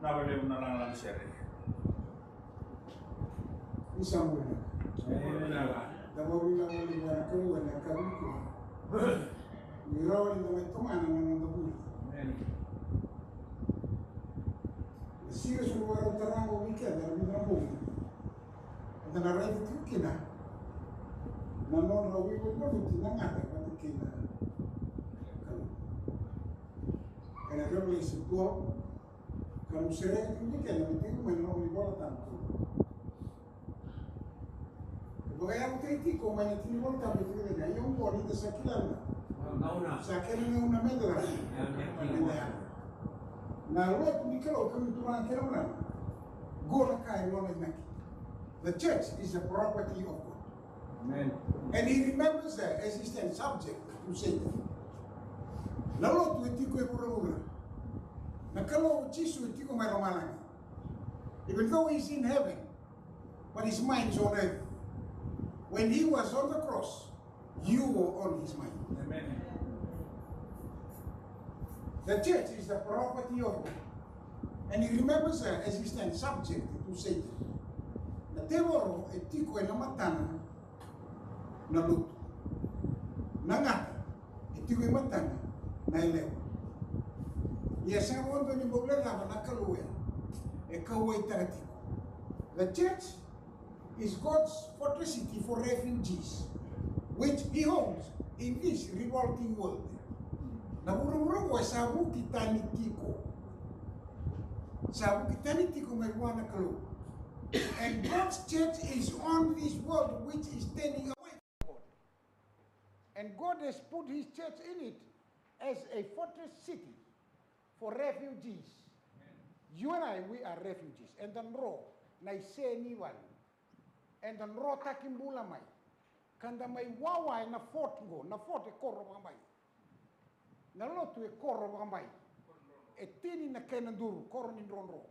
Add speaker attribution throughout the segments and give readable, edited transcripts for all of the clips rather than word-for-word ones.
Speaker 1: Nabale una lang sere.
Speaker 2: Isa muna. Dabawi lang mo niya na kayo na karuko. Miraw ni naman tumana ng nabuli. Sira sa lugar tarang o weekend na minabong. At na-ready to kina. Nanon rawi mo maluti na nga pati kina. Kaya revelation ko, kalau sere itu weekend na bitin mo na ni bola tanto. Bagay ang kritiko, may natinibol tabi ko na yung body na sa kilala. Sa kilala na medra. Na luat mikro kami turang kilala. Gola kay lo na. The church is the property of God. Amen. And he remembers that as he stands subject to Satan. Lalo tu itiko e pura. Na kalau Jisu itiko may romalang. Even though he's in heaven, but his mind is on earth. When he was on the cross, you were on his mind. Amen. The church is the property of God. And he remembers that as he stands subject to Satan. Na tewaro etiko e namatana na luto. Nangata etiko e matana na elewa. Yes, I want to know na kaluya. E kawai taratiko. The church is God's fortressity for refugees, which he holds in this revolting world. Naburo-buro ko sabu kita nitiko. Sabu kita nitiko may wana kalo. And God's church is on this world which is standing away from God. And God has put his church in it as a fortress city for refugees. You and I, we are refugees. And then ro, na iseni wali. And then rota kimbula mai. Kanda mai wawa na fort go, na fort e korro mai. Na lotu e korro mai. E tini na kenanduru, korro ni ronro.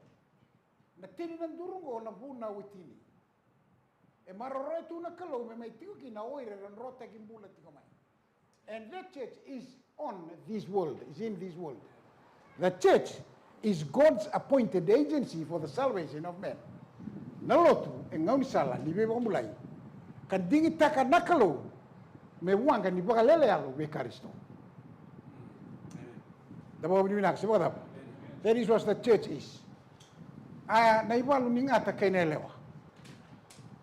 Speaker 2: Na tini na nduru go na buna witini. E marore tu na kalo me mai tiu ki na oire ran rota kimbula tiko mai. And that church is on this world, is in this world. The church is God's appointed agency for the salvation of men. Nalotu engauni sala ni bebe mulai kan dingi taka nakalo me wanga ni baka lele alo be karisto dabo ni nak sebab that is what the church is na ibalu ni ngata kenelewa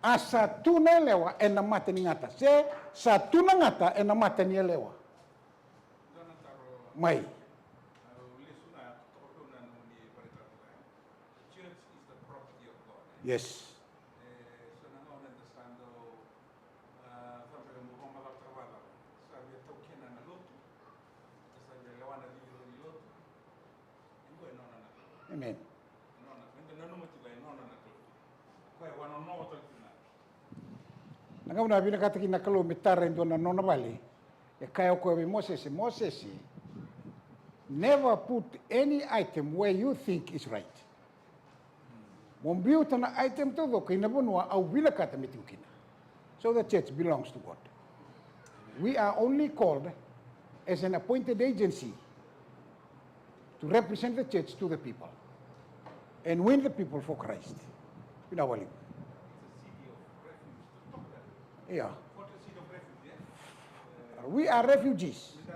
Speaker 2: asa tu nelewa ena mate ni ngata se sa tu na ngata ena mate ni elewa mai yes. Amen. Nanga una bina kata kina kalau mitara endo na nona bali. E kaya ko be Moses never put any item where you think is right. Mombiu tana item todo kina bonua au bila kata mitukina. So the church belongs to God. We are only called as an appointed agency to represent the church to the people and win the people for Christ. In our life.
Speaker 1: It's a city of refuge.
Speaker 2: Yeah.
Speaker 1: What a city of refuge, yeah?
Speaker 2: We are refugees.
Speaker 1: City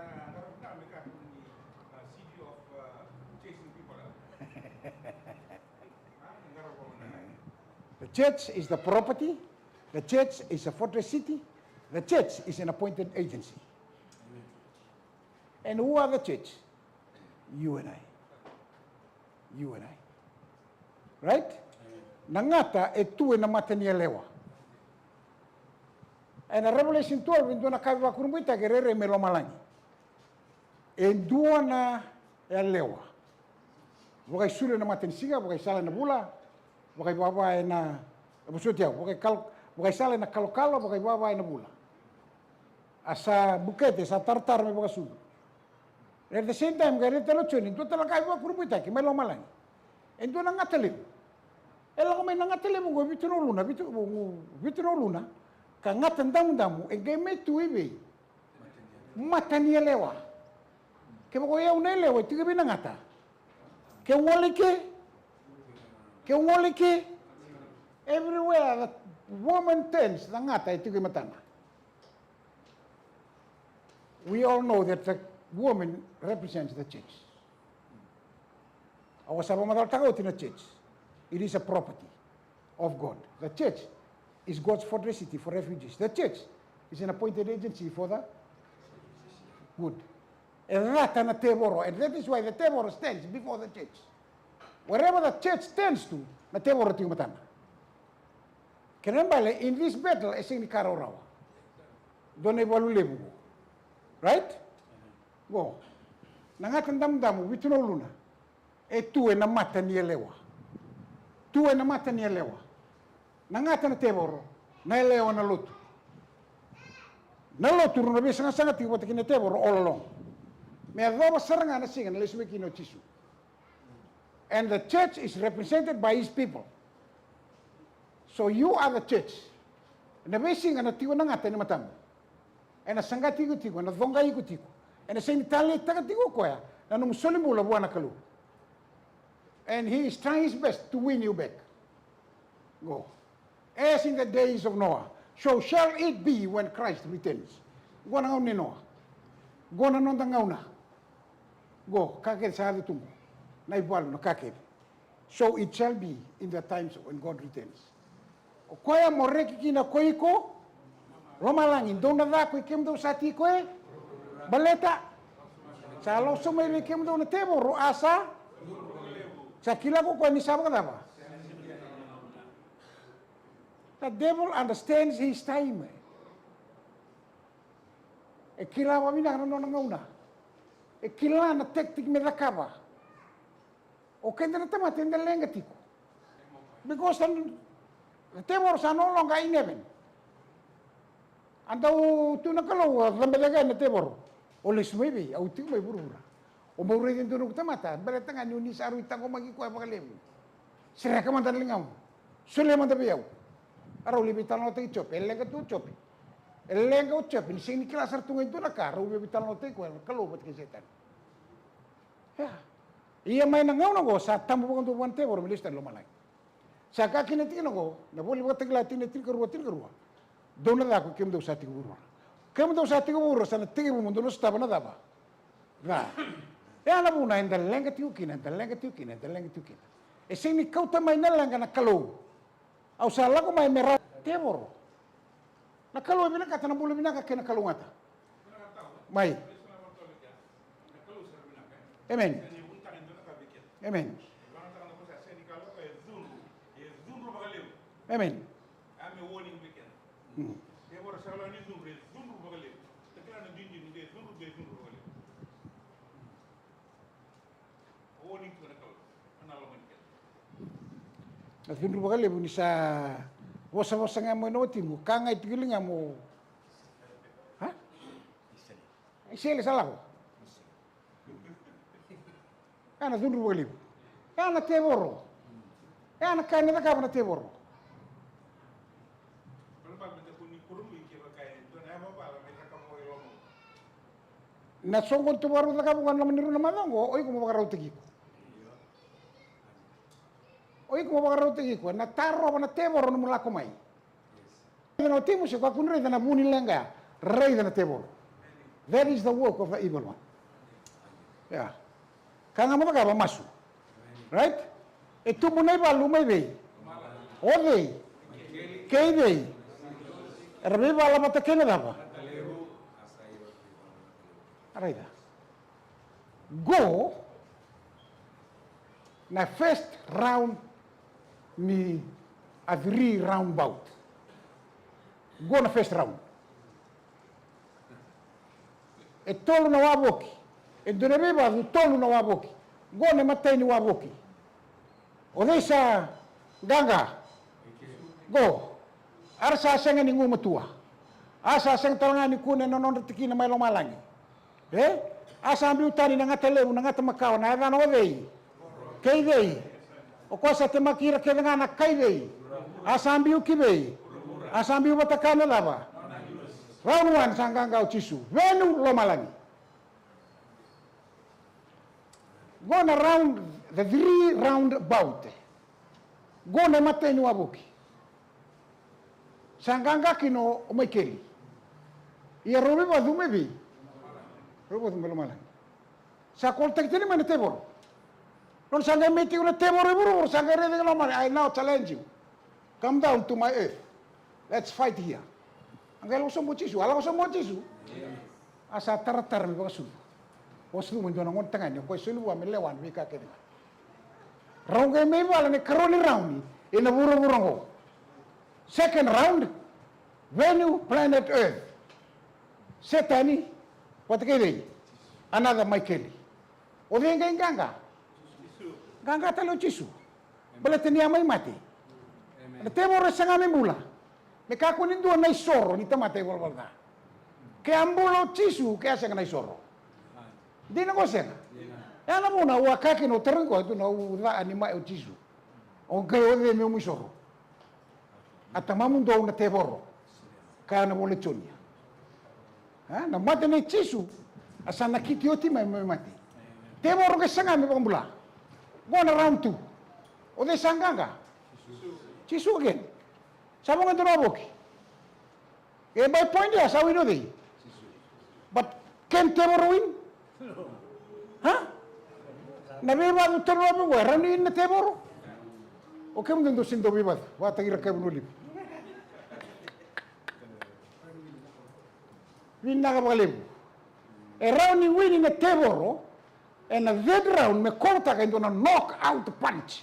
Speaker 1: of chasing people.
Speaker 2: The church is the property. The church is a fortress city. The church is an appointed agency. Amen. And who are the church? You and I. You and I. Right? Nangata e tu e na matania lewa. And in Revelation 12, in dona kaiwa kurumita gerere melo malangi. E dua na e lewa. Wakai sule na matensiga, wakai sala na bula, wakai baba e na busutia, wakai sala na kalokalo, wakai baba e na bula. Asa bukete, sa tartar me wakai sulu. At the same time, gari telo choni, tu tala kaiwa kurumita ki melo malangi. E dona ngatele. Ela ko may nangatele mo go vitro luna ka ngatan damu e ge metu ibe matania lewa ke mo ya una lewa ti ge binangata ke wole ke Ke ngoli ki, everywhere the woman turns, the ngata itiku matana. We all know that the woman represents the church. Our sabamadal tagaut in the church. It is a property of God. The church is God's fortressity for refugees. The church is an appointed agency for the good. And that is why the teboro stands before the church. Wherever the church stands to, the teboro tiu matana. Kenembale in this battle esing ni karaurawa. Done walu lebu. Right? Go. Nangatan damdamu wituno luna. E tu e na mata ni elewa. Tu e na mata ni elewa. Nangata na teboro, na elewa na lotu. Na lotu runa bisa nga sangat tiwa tekine teboro all along. Me adhoba saranga na singa na lesweki no chisu. And the church is represented by his people. So you are the church. Na besi nga na tiwa nangata ni matamu. E na sangati ko tiwa, na dhonga ko tiwa. E na sing tali tagati ko koya, na numusoli mula buwana kalu. And he is trying his best to win you back. Go. As in the days of Noah, so shall it be when Christ returns. Go na ngauni Noah. Go na nonda ngauna. Go, kaked sa hadi tungo. Na ibualo na kaked. So it shall be in the times when God returns. O koya moreki kina koiko, Roma langin, doon na da koy kem do sa ti koe, baleta. Sa lo sumay kem do na tebo, ro asa, sa kila ko ni saba kada ba? The devil understands his time. E kila wa mina no ngauna. E kila na tactic me rakaba. O kenda na tama tenda lenga tiko. Because the devil is no longer in heaven. Andau tu nakalo lambelaga na devil. O lesmebe au tu mai burura. O maure din tunuk tamata, beretanga ni unis aru itango magi ko apakalemu. Sira ka mandan lingam. Sule manda biyau. Araw libitan no te chop, elenga tu chop. Elenga o chop, ni sing kila sar tungai tu nakar, u libitan no te ko kalau bat ke setan. Ya. Iya main ngau no go sa tambu bukan tu bukan te bor milistan lo malai. Sa ka kineti no go, na boli bat glati ne tir kerua. Dona da ko kem do sa ti buru. Kem do sa ti buru sa na ti bu mundo no sta bana daba. Ga. Ya na buna inda lenga ti ukina, inda lenga ti ukina, inda lenga ti ukina. E sing ni kau tamai na lenga na kalau. Au sala ko mai merah tebor. Na kalau bina kata na bulu bina ka kena kalau ngata. Mai. Amen. Amen. Amen. Zunru bagale bu ni sa wosa nga mo no timu kanga itigilinga mo. Ha? Isele sala ko. Ana zunru bagale. Ana teboro. Ana kanina ka bana teboro. Na songon tu baru ka bukan na meniru na madongo, oi ko magarau tigi. Oi ko magarau tigi ko na tarro na teboro no mula ko mai. No timu se ko kunre na buni lenga, rei na teboro. That is the work of the evil one. Yeah. Kanga mo ka ba masu. Right? Itu munai ba lumai be. Ode. Kei be. Rabi ba la mata kena ba. Araida. Go na first round ni a 3 round bout. Go na first round. E tolu na waboki. E donebeba du tolu na waboki. Go na matai ni waboki. O desa ganga. Go. Arsa senga ni ngumatua. Asa seng talanga ni kune nonon tiki na mailo malangi. Asa ambi utani na ngata lebu na ngata makao na eva no vei. Kei vei. O kosa te makira ke ngana kai vei. Asa ambi uki vei. Asa ambi ubatakana lava. Round 1 sanganga uchisu. Venu lo malangi. Go na round the 3 round bout. Go na mate ni wabuki. Sanganga kino o mai keli. Ia robe ba dume bi. Robe dume lo malang. Sa koltek tini mana tebor. Non sanga meti una tebor buru sanga re de lo mani. I now challenge you. Come down to my earth. Let's fight here. Angelo so mo chisu, ala so mo chisu. Asa tar mi basu. Wasu mo ndona ngon tanga ni ko sulu wa melewan wi ka kedi. Ronge me wala ne karoni round in a buru. Second round, venue, planet Earth. Setani, what kedi? Another Michael. Odenga inganga. Ganga talo chisu. Bala tenia mai mati. Na temo resanga me mula. Me ka kunin do na soro ni tamate volvolda. Ke ambulo chisu ke asa na soro. Di na ko senga. Ya na muna wa ka ke no terengo tu no da anima o chisu. O ke o de me mu soro. Atamamu do na teboro. Ka na mole chonia. Ha na mate ne chisu. Asa na kiti oti mai mati. Teboro ke sanga me pambula. Go na round 2. O de sanganga. Chisu again. Sama nga tunaboki. Eh, by point ya, sawi no di. But can Teboro win? Ha? Nabiba do tunaboki mo, rani na Teboro? O kem dun do sindo biba, wata gira kem nulip. Win na kapalim. E round win na Teboro, and a third round me konta ka na knock out punch.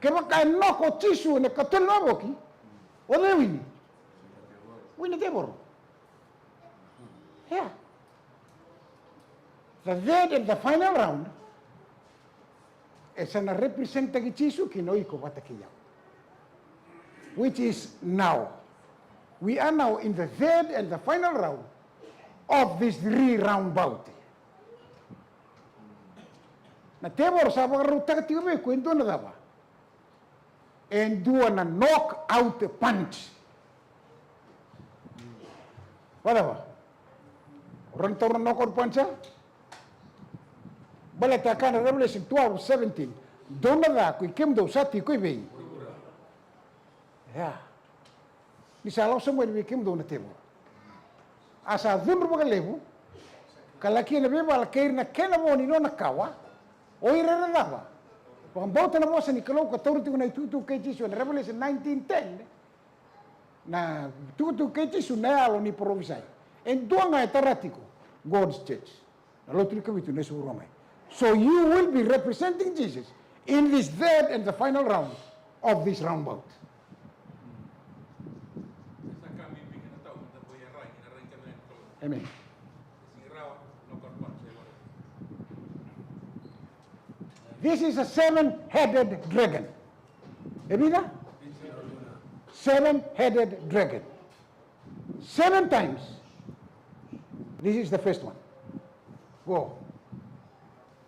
Speaker 2: Kaya kaya knock o chisu na katul na boki, o de win. Win na Teboro. Yeah. The third and the final round is an representa ki chisu ki no iko watakiyaw. Which is now. We are now in the third and the final round of this 3-round bout. Na Teboro sa pagkaruta ka tiyo kwento na daba. And do a knock out punch. Whatever. Orang tahu knock out punch? Balik akan Revelation 12:17. Dona da kui kem do sati kui bei. Ya. Ni salau semua ni kem do na Teboro. Asa dun rupa lebu. Kalaki na beba alkair na kena mo ni no na kawa. Oi rere daba. Pagambautan na mo sa Nicolau, katawin na itutu kay Jisu, na Revelation 19:10, na tutu kay Jisu na alo ni provisay. And doon nga itaratiko, God's church. Nalotil kami ito na surumay. So you will be representing Jesus in this third and the final round of this roundabout. Amen. This is a 7-headed dragon. Ebida? 7-headed dragon. 7 times. This is the first one. Go.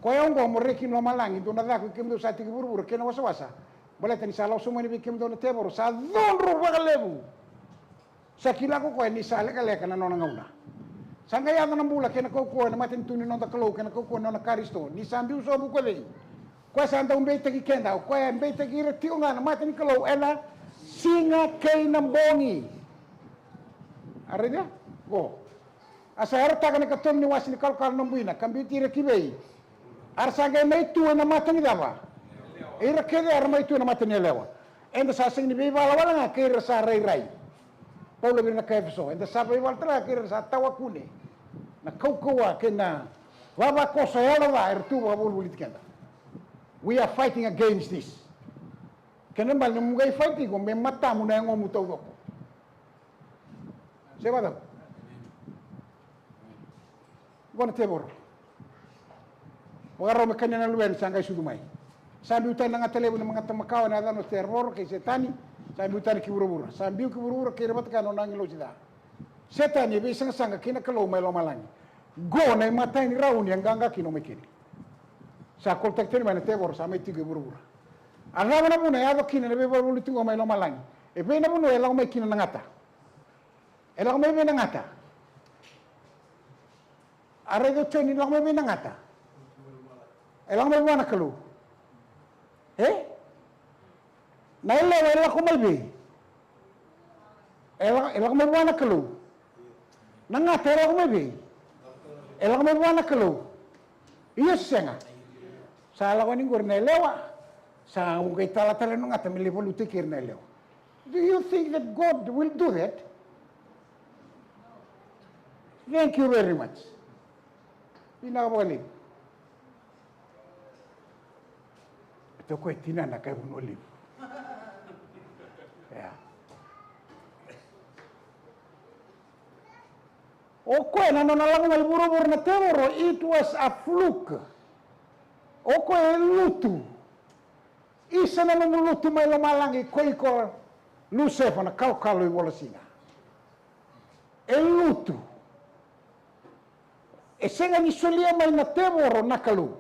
Speaker 2: Kaya ang mo rekin no malang ito na dako kim do sa tigiburu kena wasa-wasa. Balata ni salaw sumo ni kim do na Teboro sa don ruba kalebu. Sa kilako ko ni sale kaleka na no ngauna. Sanga ya na bula kena ko na matin tuni no taklo kena ko no na karisto. Ni sambiu so bu ko le. Kwa sanda umbete ki kenda, kwa umbete ki retio nga na mati ni kalau ela singa kay nambongi. Arenya? Go. Asa harta ka ni katom ni wasi ni kalkal nambuina, kambi tira kibei. Arsanga may tuwa na mati ni daba. Ira kede ar may tuwa na mati ni lewa. Enda sa sing ni biba wala nga kay sa ray. Paulo bin na kayfso. Enda sa biba tra kay sa tawakune. Na kaukawa kena waba ko sa yalo ba ertu wabul kenda. We are fighting against this. Kena mal na mugay fighting kung may mata mo na yung umutaw ko. Siya ba daw? Gwana Teboro. Wagaraw may kanya na luwen sa hanggang sudumay. Sabi utan ng atalebo ng mga tamakawa na adano terror kay setani. Sabi utan kiburubura. Sabi kiburubura kay rabat ka no nangilo sida. Setani may isang sanga kinakalaw may lomalang. Go na yung mata ni Raun yung ganga kinomikini. Sa kontakter man Teboro sa may tigo burubura. Alam na muna yado kina na beba ulit ko may lomalang. E be na muna elang may kina nangata. Elang may nangata. Are do chen elang may nangata. Elang may wana kalu. Eh? Na ela ko mai be. Ela ko mai wana kalu. Nanga tera ko mai be. Ela ko mai wana kalu. Iya senga. Sala ko ni gorna lewa. Sa ugai tala tala no ngata mi levo lute kirna lewa. Do you think that God will do that? Thank you very much. Pinakabalik. Ito ko tina na kay unolive. Yeah. Oko na no nalang may buro-buro na temoro, it was a fluke. Oko lutu. Isa na lumulutu may lumalangi ko Lucefa na kau-kalo i wala singa. Lutu. Senga ni solia may na temoro na kalu.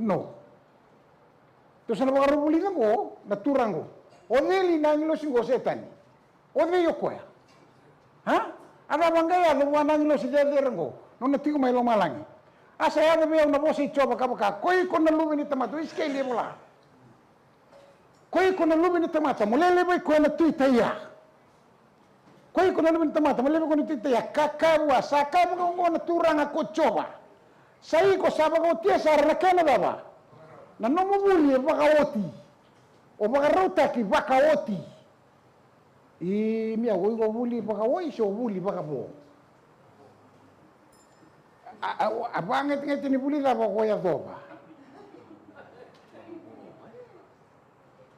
Speaker 2: No. To sa nabakarubulina mo, naturango. O neli na ngilo singo setani. O de yokoya. Ha? Ada bangaya do wana ngilo si dederango. No natigo may lumalangi. Asa ya de na bosi choba kabaka. Koi ko na lubi ni tamato iskeli bola. Koi ko na lubi ni tamato mulele bay ko na tuitaya. Koi ko na lubi ni tamato mulele ko na tuitaya. Kakarwa saka mo na turanga ko choba. Sai ko saba ko tia sa rakana baba. Na no mo buli baka oti. O baka rota ki baka oti. I mia go buli baka oi so buli baka bo. Abanget ngeti ni buli la baka ya doba.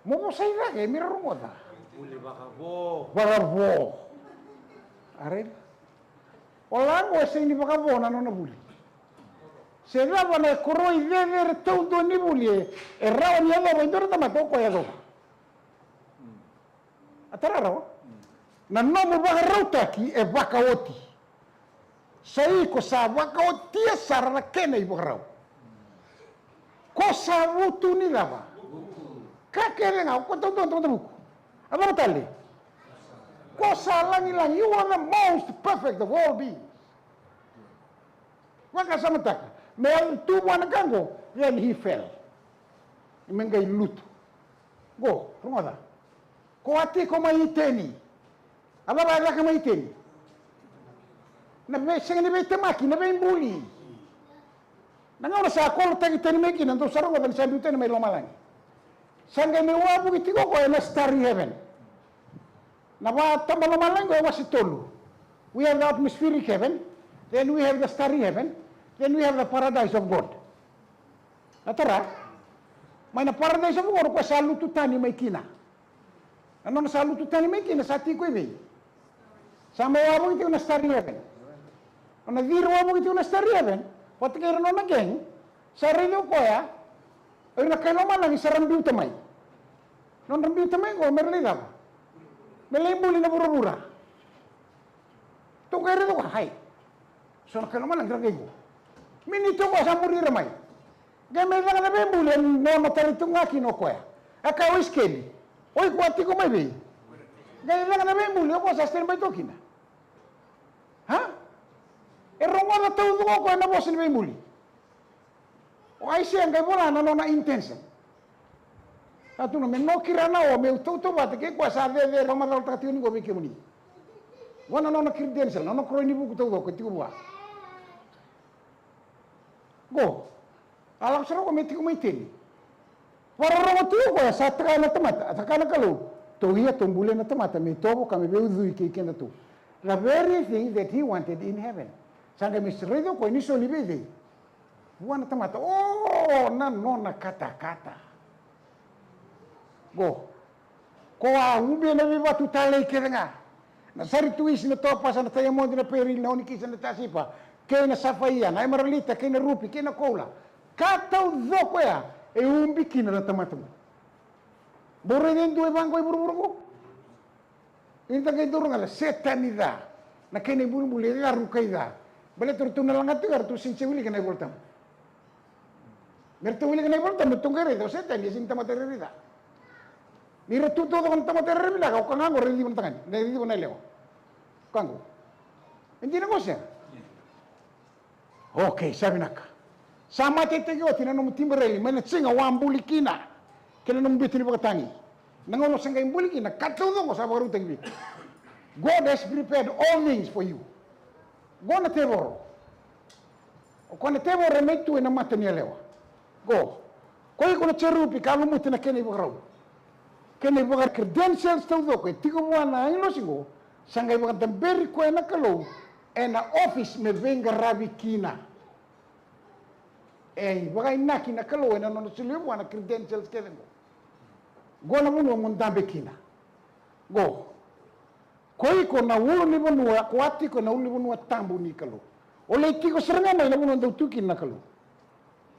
Speaker 2: Mo mo sai ra ke mira rumota.
Speaker 3: Buli baka bo.
Speaker 2: Baka bo. Are. Olang o sing ni baka bo na no na buli. Se dava na koroi veder todo ni buli e rao ni ado indor ta matoko ya do. Atararo. Na no mo baka rauta ki e baka oti. Sai ko sa baka oti sarana kene i baka rau. Ko sa vutu ni dava. Ka kere nga ko to buku. Apa tali? Ko sa langi you are the most perfect of all beings. Waka samataka. Mel tu wana gango, then he fell. Imengay luto. Go, rumada. Ko ati ko maiteni. Aba ba ka maiteni. Na be senga ni be temaki, na be buli. Nanga ora sa ko tagi teni meki nanto sarong ba sa dute ni may lomalangi. Sanga me wa bu kitiko ko na starry heaven. Na ba tamba lomalangi ko wasitolu. We have the atmospheric heaven, then we have the starry heaven. Then we have the paradise of God. Natara, may na paradise of God ko sa lututani may kina. Ano na sa lututani may kina sa tiko ibe? Sa may wabong ito na starry heaven. Ano nagiro wabong ito na starry heaven, pati kayo na naging, sa rinyo ko ya, ay nakailaman lang isa rambiw tamay. Nung rambiw tamay ko, meron lang. May muli na bura-bura. Ito kayo rin ko, hay. So nakailaman lang ragay ko. Minito ko sa muri ramay. Gamay lang na bembuli no matalitong akin o kuya. Akaw iskeli. Oy kuati ko may bi. Gamay lang na bembuli ko sa sten bay tokina. Ha? Erongo na tawdo ko na boss ni bembuli. O ay siya ngay bola na no na intense. Atu no menno kirana o me uto bate ke kwa sa de roma dal tatiun go be kemuni. Wana no na kirdense no kroini buku tawdo ko tiku bua. Go. Alam saro ko meti ko maitin. Para ro tu ko sa tra na tamata, ataka na kalu. To hiya tombule na tamata me tobo kami be uzu ke kena tu. The very thing that he wanted in heaven. Sanga misredo ko ni so libede. Buana tamata. Oh, na no na kata-kata. Go. Ko a ube na viva tu tale kerenga. Na sari tu is na to pasa na tayo mo na peril na unikisa na tasipa. Kaya na safaian, ay maralita, kaya na rupi, kaya na cola. Kataw do ko ya, e umbi kina na tamata mo. Bore din do bangko buru-buru ko. Inta kay durung ala setanida. Na kaya na bulu-bulu, ya rukai da. Bale turtu na lang atu, artu sinchewili ka na iboltam. Mertu wili ka na iboltam, tungkere do setan, ya sing tamata rerida. Nira tu todo kan tamata rerida, kau kangango redi mo tangan, redi mo na lewa. Kango. Hindi na ko siya. Okay, sabi naka. Sama tete yo tinanong timbreli, mana tsinga wambuli kina. Kila nung bitin ni bakatangi. Nangono sangay buliki na katlo ko sa barutang bi. God has prepared all things for you. Go na teboro. O kona teboro may tu na mata niya lewa. Go. Koi ko na cherupi kalu muti na kene bagrau. Kene bagar credentials tau do ko tigo wana ino singo sangay bagar tamberi ko na kalau na office me venga rabi kina. Bagay naki na kalau na no silio wana credentials kene go. Go na munu mundambe kina. Go. Koi ko na ulu ni bonua, kuati ko na ulu ni bonua tambu ni kalau. Oleh tiko serenga mai na munu ndau tukin na kalau.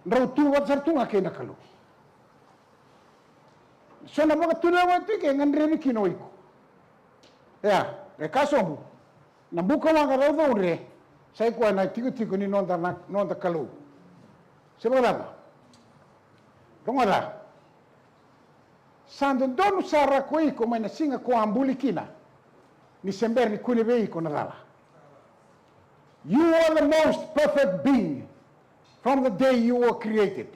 Speaker 2: Ndau tu wat sartunga ke na kalau. So na mga tuna wati ke ngandre ni kino iko. Ya, kaso na buka mga raw re. Sai ko na tiko ni nonda kalau. Sebab Rongola. Sando donu sara ko iko mai na singa ko ambuli kina. Ni sember ni kunebe iko na dala. You are the most perfect being from the day you were created.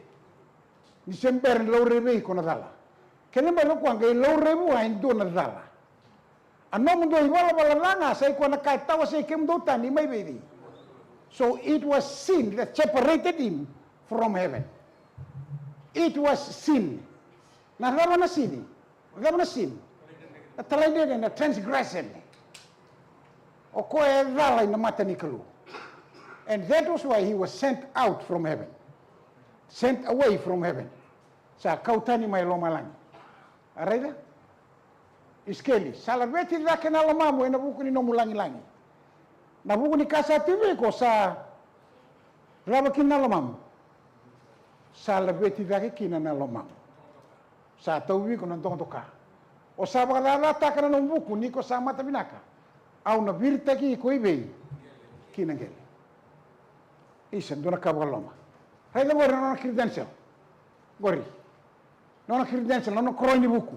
Speaker 2: Ni sember ni lo rebe iko na dala. Kene ba lo kwanga lo rebu ai do na dala. Ano mundo iwala bala langa sai ko na kai tawa sai kem do tani mai baby. So it was sin that separated him from heaven. It was sin. Na dala na sin. Dala na sin. Na talaide na transgression. O ko e dala na mata ni kalu. And that was why he was sent out from heaven. Sent away from heaven. Sa kautani mai lo malangi. Areda? Iskeli. Salabeti lake na lamamu na buku ni nomu langi-langi. Na buku ni kasa tibi ko sa rabakin na lamamu. Salabeti lake kina na lamamu. Sa tauwi ko nantong toka. O sa bakalala ka na ng buku ni ko sa mata binaka. Au na virta ki ko ibei. Kinangeli. Isan doon nakabakaloma. Hay na gori na credential. Gori. Nona credential, nona koroi ni buku.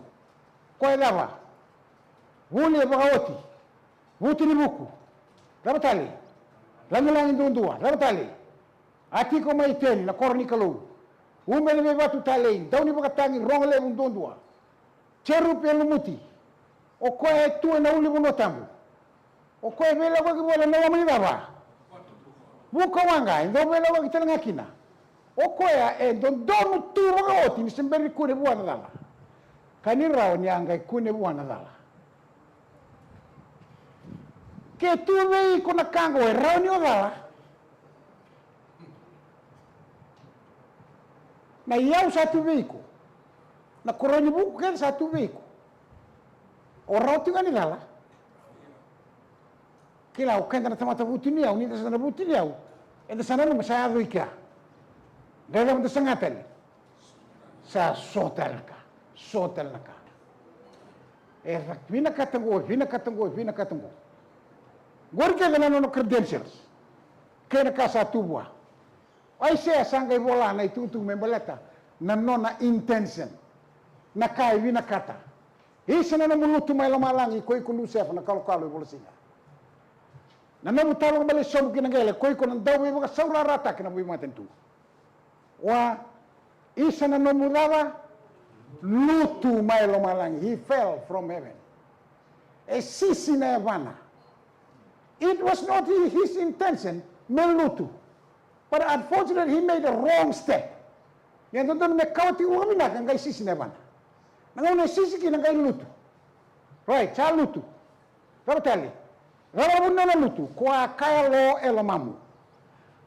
Speaker 2: Ko e lava. Wuli e baka wuti ni buku. Lava tali. Langi dundua. Lava tali. Ati ko mai teni na koroni kalau. Umele me batu tali. Dauni baka tangi rongale dundua. Cheru pe lumuti. O ko e tu na uli buno tambu. O ko e bela ko kibola na wamani lava. Buka wanga. Ndo bela ko kitanga kina. O koya e donu tu mga oti ni semberi kune buwana dala. Kani rao ni angai kune buwana dala. Ke tu vei ko na kango e rao ni o dala. Na iau satu vei ko. Na koroni buku ken satu vei ko. O rao tinga ni dala. Kila o kenda na tamata buti ni au ni ta sana buti ni au. E ta sana no masaya ika. Dalam desengatan sa sotel naka. Vina katango. Gor ke no credentials. Kena kasa tubwa. Ai se sangai bola na itu membaleta na nona intention. Na kai vina kata. Isa na mulutu mai lamalangi koi kunu sef na kalo bolosinga. Na namu tawag bale sob kinangele koi ko nang dawi mga saura rata kina bui matentu. Wa isa na nomurava lutu mai lo malangi. He fell from heaven. E sisi na Havana. It was not his intention melutu. But unfortunately he made a wrong step. Yan doon me kawati uamina kang kay sisi na Havana. Nangauna sisi kinang kay lutu. Right, sa lutu. Rabatali. Rababun na lutu. Kwa kaya lo elamamu.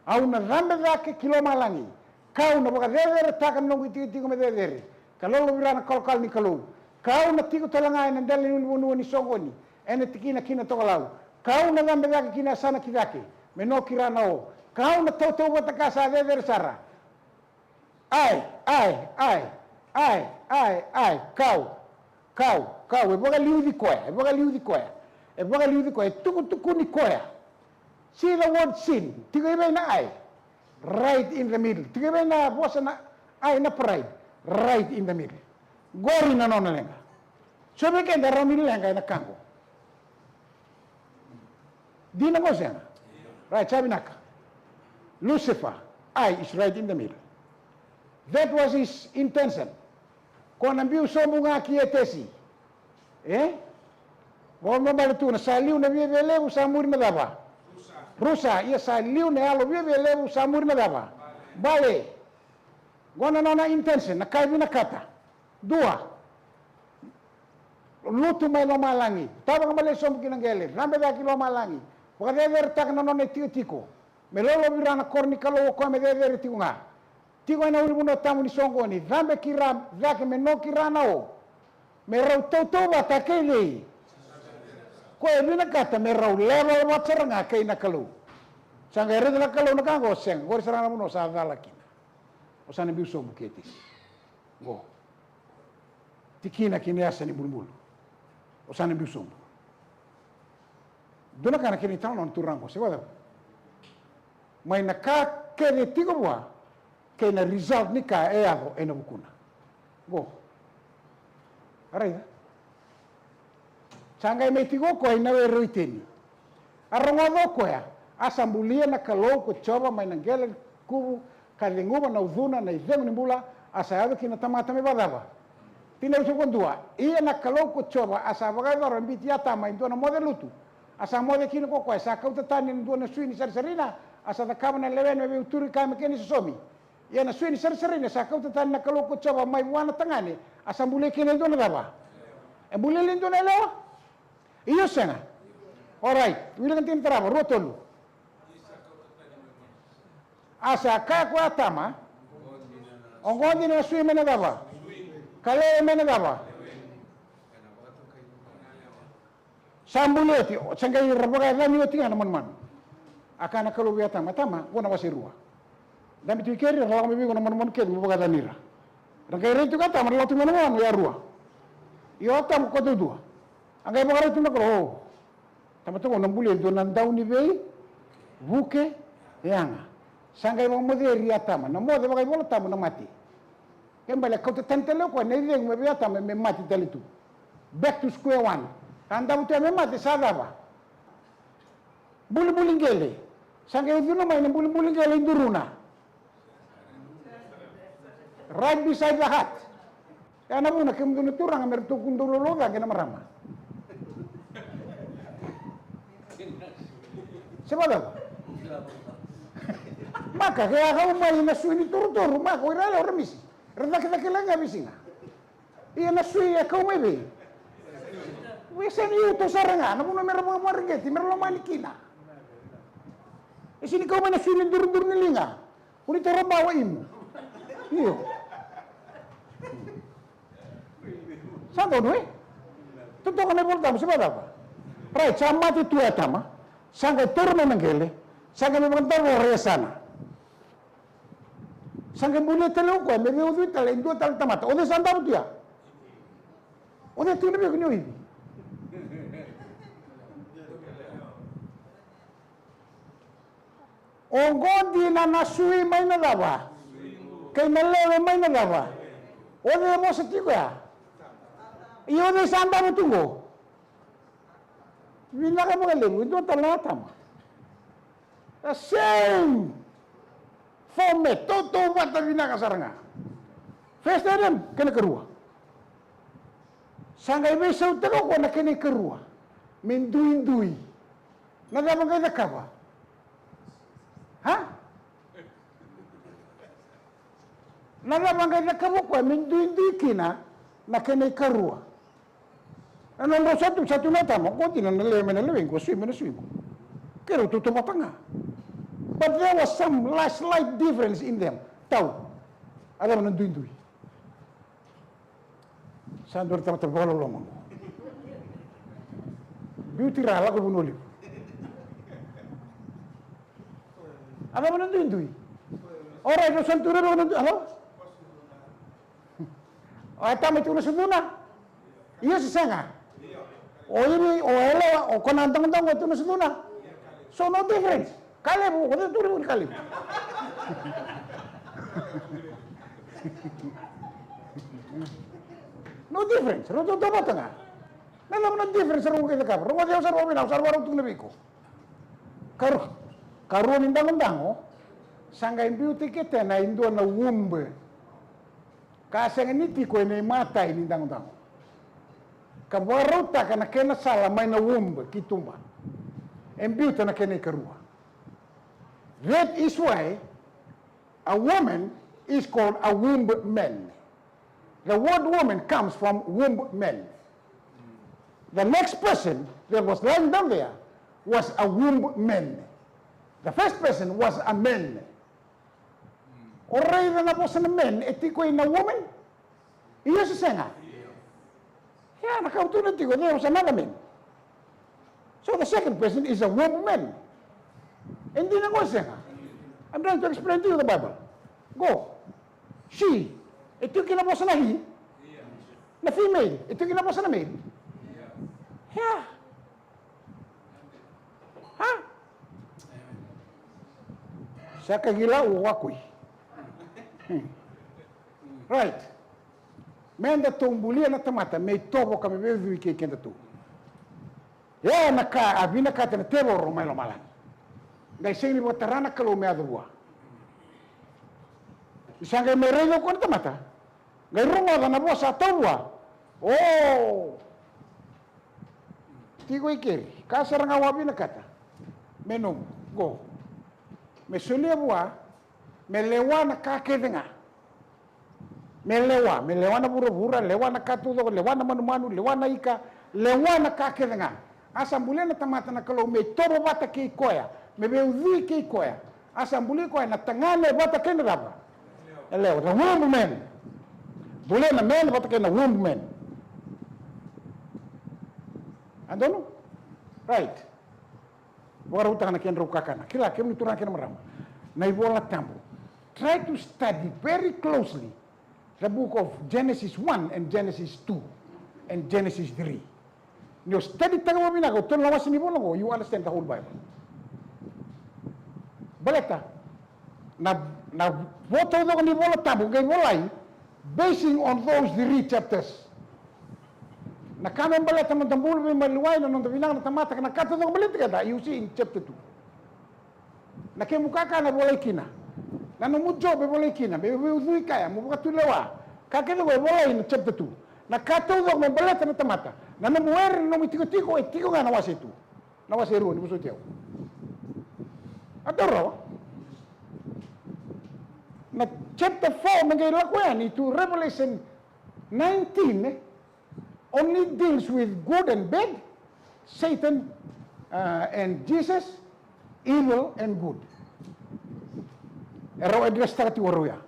Speaker 2: Au na rambe zake kilo malangi. Kau na baka dedere takan nong iti me dedere. Kalau lo birana kal ni kalau. Kau na tigo talangai na dali ni ni sogoni. Ene tikina kina tokalau. Kau na gambe dake kina sana kidake. Meno kirana o. Kau na tau wata kasa dedere sara. Ai. Kau. E baka liu di koya. E baka liu di koya. Tuku ni koya. See the word sin. Tigo ibe na ai. Right in the middle. Tiga na bosa na ay na pride. Right in the middle. Gori na nona lenga. Sabi ka na ramil lenga na kango. Di na bosa na. Right, sabi naka. Lucifer, I is right in the middle. That was his intention. Ko na biu somu nga ki etesi. Wa mabale tu na saliu na vive usamuri na dava. Rusa ia saliu na alo vive usamuri na dava. Bale. Gona nona intention na kai na kata. Dua. Lutu mai lo malangi. Tava ngamale somu kinangele. Rambe da ki lo malangi. Wa dever tak na nona tiko. Melolo virana korni kalo ko me dever tiunga. Tigo na uri muno tamu ni songo ni. Rambe kiram zake me no kirana o. Me rau tau bata kele. Ko e vina kata me rau level watsaranga kei na kalu. Sanga ere na kalu na kango seng. Gori sarana muno sa dala kina. O sana biu somu keti. Go. Tikina kini asa ni bulbul. O sana biu somu. Dona kana kini tau non turango. Se wada. Mai na ka kere tigo wa. Kei na result ni ka e aho e na bukuna. Go. Arai. Sanga me tigo ko ina we roiteni. Arongo ko ya. Asambulia na kalau ko choba mai na gele kubu kalinguba na udhuna na idhengu ni mbula asayado kina tamata me badava. Tina uso kondua. Ia na kalau ko choba asabaga doro mbiti ya tama indua na mode lutu. Asa mode kina ko ko asa kauta tani indua na suini sarisarina asa da kama na lewen me uturi kama keni sosomi. Ia na suini sarisarina asa kauta tani na kalau ko choba mai wana tangane asambule kina indua na dava. E mbule indua na lewa. Iyo senga. Alright, wila kantin taraba rotolu. Asa ka kwa tama. Ongondi na sui mena dava. Kale mena dava. Sambuleti, sangai rabaga dami otinga na man. Akana kalu biya tama gona wasirua. Dami tu keri rawa mi gona man keri mo baga danira. Rangai retu kata mar lotu mana ya rua. Yo tam ko dua. Angai bagara tu na ko. Tama to nambuli do nandau ni vei. Buke yanga. Sangai mo moderi atama na mode bagai bola tama na mati. Kembali kau tentele ko na ile mo biya tama me mati dalitu. Back to square one. Anda buta me mati sadaba. Buli ngele. Sangai dulu main buli ngele induruna. Right beside the hut. Yana muna kemdunu turang mer tu kundulu loga kena marama. Sebab maka kaya kau mai na sui ni turu maka ira le remisi. Reda kita kelanga bisinga. Ia na sui ya kau mai be. Wesen yu to saranga na puno mer mo margeti mer lo malikina. Isini kau mai na sui ni turu ni linga. Uni toro bawa imu. Iyo. Santo doi. Tuto kana volta sebab apa? Right, sama tu atama. Sangga turun menggele, sangga membentar orang sana. Sangga boleh teluk ko, me veo duit talen dua tal tamata. Ode sanda butia. Ode tu lebih kenyo ini. Ongon di na nasui mai na lava. Kay nalewe mai na lava. Ode mo sa tigo ya. Iyo de sanda butungo. Vina ka mga linggo, ito talatama. The same format, toto bata vina ka saranga. First time, kena kerua. Sangay may sa utang ko na kena kerua. Mendui-dui. Nagabang kayo na ka ba? Ha? Nagabang kayo na ka ba ko, mendui-dui kina na kena kerua. Ano satu na tama ko tinan na lewing ko swim. Kero tutu matanga. But there was some slight difference in them. Tahu. Ada mana dui. Sandur tama bolo lomong. Beauty rala ko bunoli. Ada mana dui. Ora no santura no halo. Tama itu na suduna. Iya sisanga. O ini, o ele, o konantang-tang, o ito na suduna. So no difference. Kalibu, o ito turun kalibu. No difference. No to tama tanga. Nalam no difference sa kita ka. Ro dia sa robina, sa warung tung lebiko. Karu nindang-ndang, sangga beauty kita na indo na wumbe. Kasi nga niti ko ni matay ni dang. Kawarota ka na kena sala may na womb kitumba. Embiuta na kena ikarua. That is why a woman is called a womb man. The word woman comes from womb man. The next person that was lying down there was a womb man. The first person was a man. Already na po sa men, etiko in a woman. Iyo sa senga. Yeah, nakautunan tiko, there was another man. So the second person is a womb man. Hindi na ko senga. I'm trying to explain to you the Bible. Go. She. Ito yung kinaposa na he. Na female. Ito yung kinaposa na male. Yeah. Ha? Sa kagila uwakoy. Right. Menda tumbulia na tamata may tobo kami bevi ke kenda tu. Ya naka abina kata na tebo ro mai lo malan. Dai sini botarana kalau me adua. Isanga me rego kon tamata. Gai rungo da na bosa towa. Oh. Tigo ikeri. Kasar ngawabi na kata. Menum go. Me sulia bua me lewa na kake denga. Me lewa na bura-bura, lewa na katudo, lewa na manu-manu, lewa na ika, lewa na kake denga. Asambule na tamata na kalau me tobo bata ke ikoya, me beudhi ke ikoya. Asambule koya na tangane bata ke neraba. Lewa, the womb man. Bule na men bata ke na womb man. Andono? Right. Bora utang na kenro kakana. Kila kemi turang kena marama. Na ibola tambo. Try to study very closely the book of Genesis 1 and Genesis 2 and Genesis 3. You study tanga mo binago, tun lawas ni bola you understand the whole Bible. Baleta. Na voto do ni bola tambo kay bolay basing on those 3 chapters. Na kami baleta mo tambulo may maluway na nung binang na tamata ka nakata do baleta kada you see in chapter 2. Na kay mukaka na bolay kina. Na numudjo be bolay kina, be udui kaya mo buka tulewa. Kakeno be bolay in chapter 2. Na kato do may baleta na tamata. Na namuwer no mitiko-tiko etiko nga nawasi tu. Nawasi ru ni musutiaw. Adoro. Na chapter 4 magay lakwan itu Revelation 19 only deals with good and bad, Satan and Jesus, evil and good. Ero address takati waruya.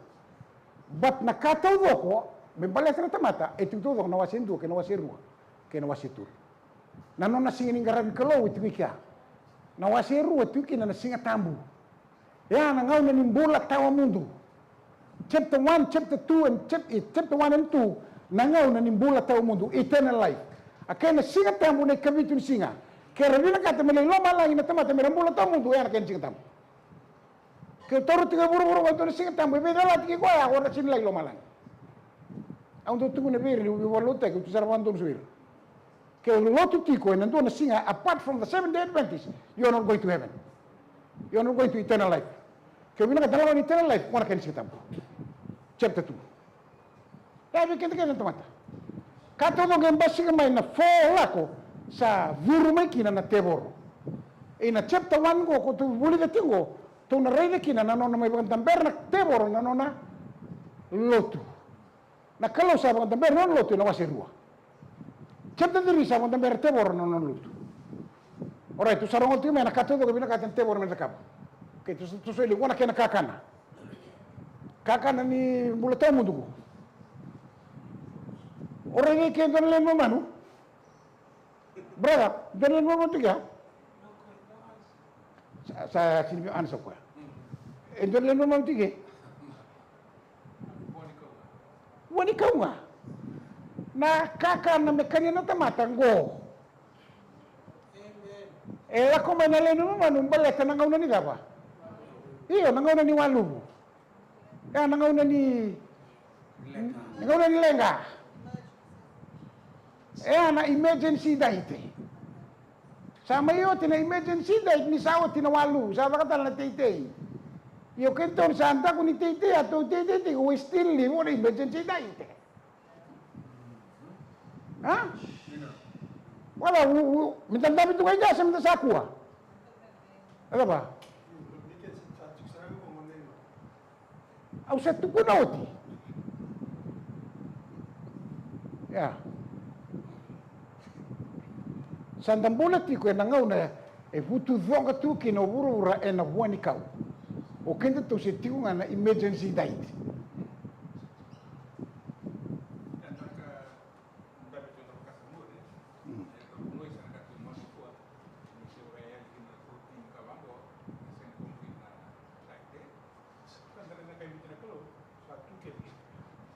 Speaker 2: But nakataw ko, may balas na tamata, etitudo na wasindu, kena wasirua, kena wasitur. Nanon na singin ngaran kalo itu kya. Na wasirua tu kina na singa tambu. Ya nangaw na nimbula tawa mundo. Chapter 1, chapter 2 and chapter 1 and 2 nangaw na nimbula tawa mundo, eternal life. Akay na singa tambu na kabitu ni singa. Kaya rin na kata may loma lang na tamata may rambula tawa mundo, ya na kaya singa tambu. Kaya toro tiga buru-buru kalau tu singa tambu, beda lah tiga kuaya, orang sini lagi loma lang. Ang tutungo na beri, waluta, kaya tu sarawan tu suir. Kaya lotu tiko, nandu na singa, apart from the Seventh-day Adventists, you are not going to heaven. You are not going to eternal life. Kaya bina katalawan eternal life, wana kaya singa tambu. Chapter 2. Kaya kita kaya tamata. Kato do gamba singa may na fola ko sa vuru may kina na teboro. E na chapter 1 ko, kung tu buli ka tingo, tu na rey kina na nona may bagantamber na teboro na nona lotu. Na kalau sa bagantamber na lotu na wasirua. Chapter 3 sa bagantamber teboro na nona lotu. Alright, tu sarong ultimo na kato do gabina katan teboro na zakap. Okay, tu so ili wana kena kakana. Kakana ni bulata mundo ko. Orang ini kaya doon mo manu? Brother, doon mo tiga? Sa sinibi ansa ko. Doon mo tiga? Wani ka nga. Na kaka na mekanya na tamatang go. Ako manalay mo manu, baleta nangaw na ni Gapa. Iyo, nangaw na ni Walubu. Nangaw na ni Lenga. Na emergency date. Sama iyo, tina emergency date ni sawa tinawalu. Sawa ka tala na taytay. Io che torno santa con i tete a tu tete we still live on emergency date. Ha? Wala minta dapat tu aja sama minta sakua. Ada ba? Au satu kunoti. Ya. Sandang politiko na ngau na e futu dhonga tu ki no urura e na huani kau. O kenda to se tiunga na emergency date.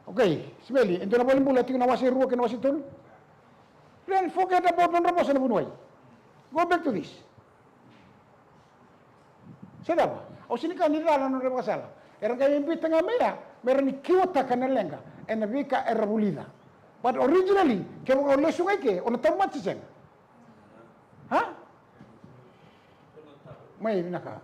Speaker 2: Okay, Smelly, ito na po yung bulat yung nawasi ruwa ka nawasi tol? Then forget about non raposa na bunuay. Go back to this. Sada ba? O sinika nilala non raposa sala. Erang kayo imbita nga mea, meron ni kiwata ka na lenga, e na vika e rabulida. But originally, kaya mga lesung ay ke, o natamat si senga. Ha? May naka.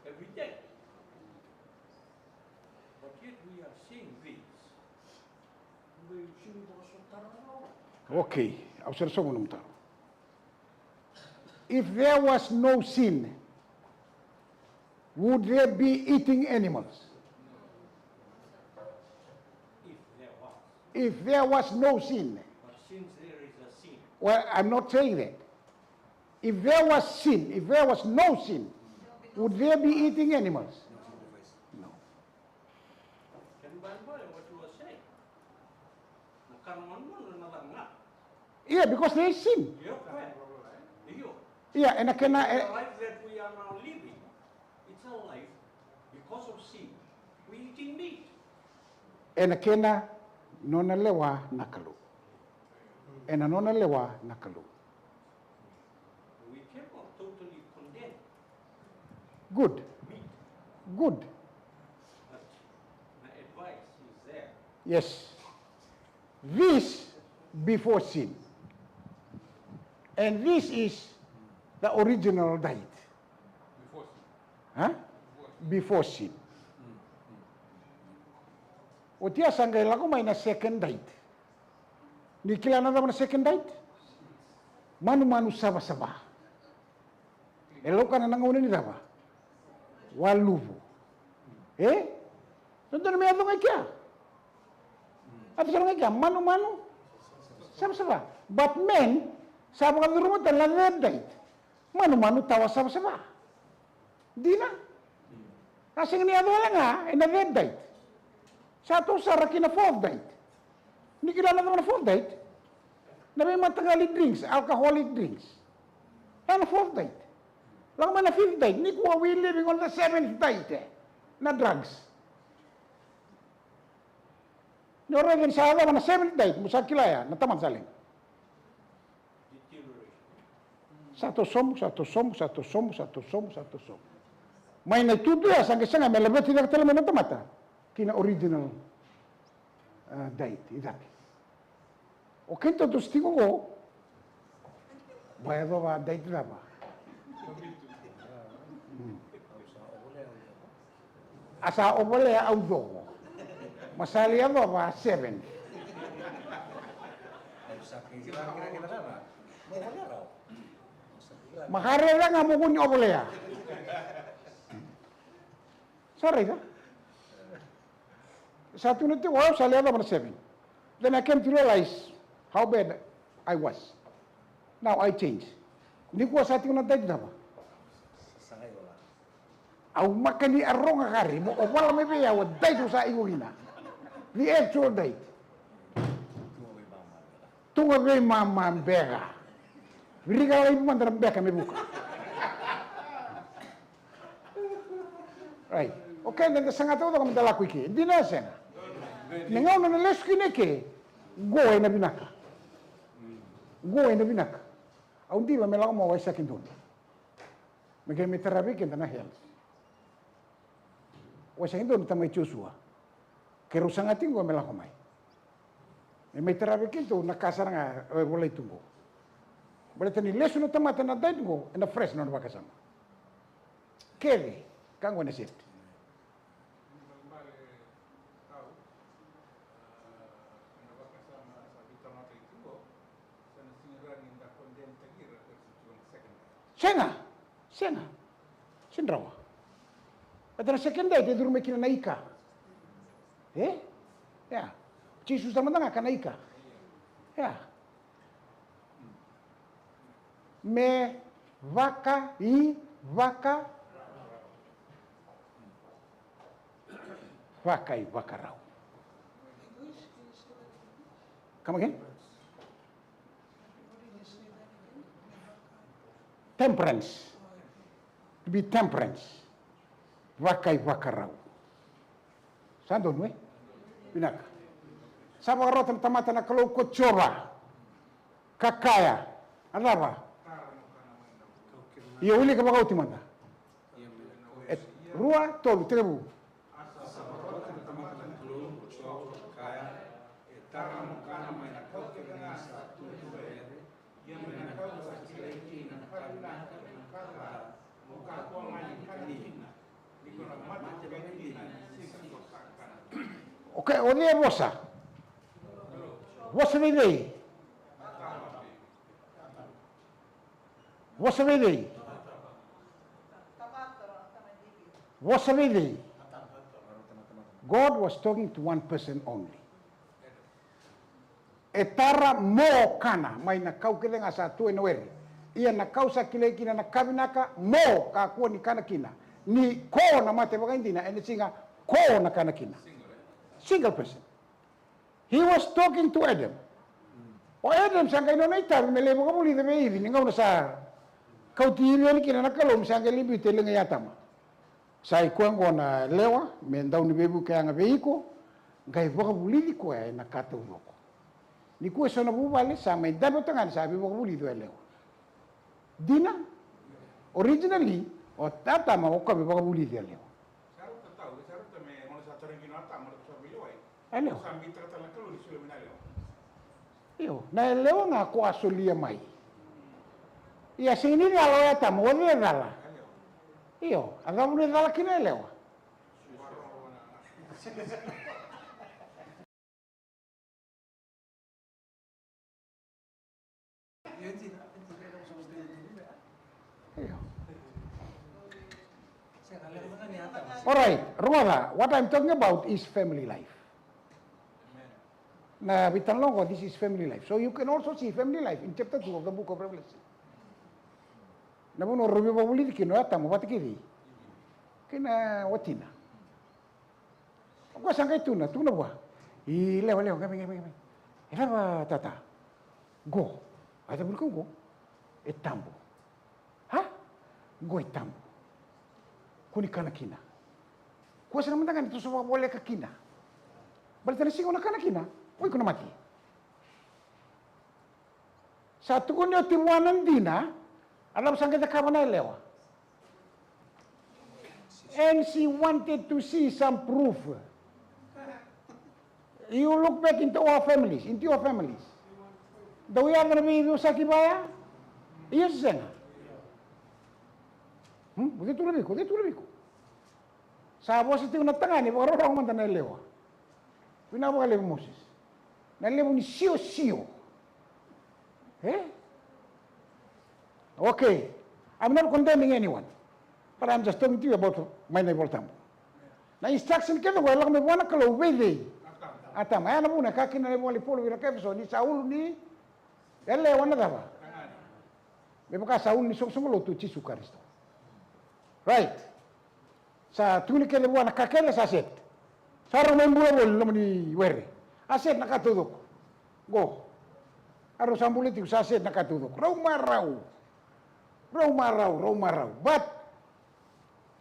Speaker 3: Every day. But yet we are seeing this.
Speaker 2: Okay, observação voluntária. If there was no sin, would there be eating animals? If there was no sin.
Speaker 3: But since there is a sin.
Speaker 2: Well, I'm not saying that. If there was sin, if there was no sin, would there be eating animals? No.
Speaker 3: Can by what you were saying?
Speaker 2: Yeah, because there is sin. Yeah, and I cannot.
Speaker 3: The life that we are now living, it's a life because of sin. We're eating meat.
Speaker 2: And I cannot nona lewa nakalu. And a nona lewa nakalu.
Speaker 3: We cannot totally condemn
Speaker 2: Good.
Speaker 3: meat.
Speaker 2: Good.
Speaker 3: But my advice is there.
Speaker 2: Yes. This before sin. And this is the original diet.
Speaker 1: Before sin.
Speaker 2: Huh? Before sin. O tia sangay lako may na second diet. Ni kilala naman na second diet? Manu-manu saba-saba. Elo ka na nangunan ni daba. Waluvo. Eh? Nandun na may adong ay kya. At sa ngay kya, manu-manu saba-saba. But men, sabi ka durumutan lang na diet. Manu-manu tawa saba-saba. Di na. Kasi nga niya lang ha, ay na red diet. Sa ito, saraki na fourth diet. Hindi kilala naman na fourth diet. Na may matagali drinks, alcoholic drinks. Yan na fourth diet. Lang man na fifth diet. Hindi ko we living on the seventh diet eh. Na drugs. Nora din sa alam na seventh diet, musa kilaya, natamang saling. Satu som. May nagtuto ya, sangka-sangka, may labet tidak talaga natamata. Kina original diet, idaki. O kento to stigo ko, bayado ba diet na ba? Asa obole au do. Masali ano ba 7. Makarela nga mo kun obole ya. Sorry ka? Satu nanti wow sali ano ba 7. Then I came to realize how bad I was. Now I changed. Hindi ko sa ating diet na ba? Au makani arong akari mo o wala may biya wa diet sa igugina. The actual diet. Tunga gay mama bega. Viriga ay mandaram beka me buka.
Speaker 4: Right. Okay, dan sangat tahu kami dalam kuiki. Dina sen. Nengau na leski neke. Go na binaka. Go na binaka. Au di ba melaw mo waisa kindun. Mege miterabi kinta na hel. Waisa kindun tamai Joshua. Keru sangat tinggo melaw mai. Miterabi kintu na kasar nga boleh tunggu. Berarti ni lesu na tamata na daidgo na fresh na bakasama. Kele kanggo na sit. Senga. Sendrawa. Pada second day dia durme kina naika. Ya. Jesus sama tanga kana naika. Ya. Me vaca e vaca rau. Come again? Temperance. To be temperance. Vaca rau. Sando não é? Binaka. Sabe agora tem tamata na kalau cochova. Kakaya. Alava. Ia uli ka bagau timanda. Rua tolu trebu. Okay, onde é vossa? Vossa veio. Vossa veio. Vossa veio. God was talking to one person only. Etara mo kana mai na kau kile nga sa tu enoeri. Ia na kau sa kile kina na kabinaka mo ka kuo ni kana kina. Ni ko na mate baka indina ene singa ko na kana kina. Single person. He was talking to Adam. O Adam sangka ino na itar melebo ka muli de meivi ninga una sa kau tiri ni kina na kalom sangka libi te lenga yatama. Sai kuango na lewa me ndau ni bebu kaya nga veiko ngai boka bulidi ko e na kata unoko. Ni kuwe sona bubale sa mai dabo tangan sa bi boka bulidi e lewa. Dina originally o tata ma oka bi boka bulidi e lewa. Ano? Iyo, na elewa nga ko asulia mai. Ia sini ni alo ya tamu ni dala. Iyo, aga mune dala kina elewa. Iyo. Alright, Romada, what I'm talking about is family life. Na Vitanlongo, this is family life. So you can also see family life in chapter 2 of the book of Revelation. Na buno robi babuli kino ata mo batikiri. Kina watina. Ko sangkai tuna ba. I lewa kami. Ela ba tata. Go. Ada bulko go. Etambo. Ha? Go etambo. Kuni kana kina. Ko sa naman tangan ito sa boleh ka kina. Berarti sing na kana kina. Uy, ko na mati. Sa tukun yung timuanan dina, alam saan kita kaman lewa. And she wanted to see some proof. You look back into your families. Daw yan na nabibiyo sa kibaya? Iya siya nga. Begitu lebih ko. Sa bos itu na tangani, baka rin man na lewa. Pinabaka lewa Moses. Nalevo ni sio. Okay. I'm not condemning anyone. But I'm just talking to you about my neighbor tambo. Na instruction kendo wala kami buwana kalau wede. Atam ayana muna kakina na wali polo vira kefso ni Saul ni ele wana daba. Bebaka Saul ni song lo tu Yesu Kristo. Right. Sa tuli kele buwana kakele sa set. Sa rumembua bol ni were. Aset nakatudok. Go. Aro sambulitik sa aset nakatudok. Raw marau. But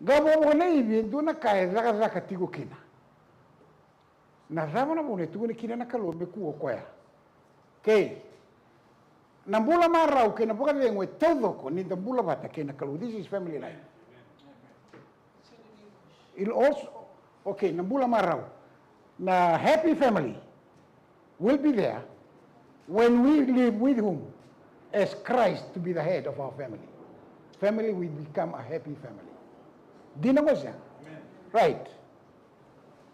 Speaker 4: Gabo mo na ibi duna kai raka tigo kina. Na rama na bune tugu ni kina na kalo me kuo koya. Kei. Na bula marau ke na buka ngwe todo ko ni da bula bata ke na kalo. This is family life. It also okay, na bula marau. Na happy family will be there when we live with whom? As Christ to be the head of our family. Family will become a happy family. Di na mo siya? Right.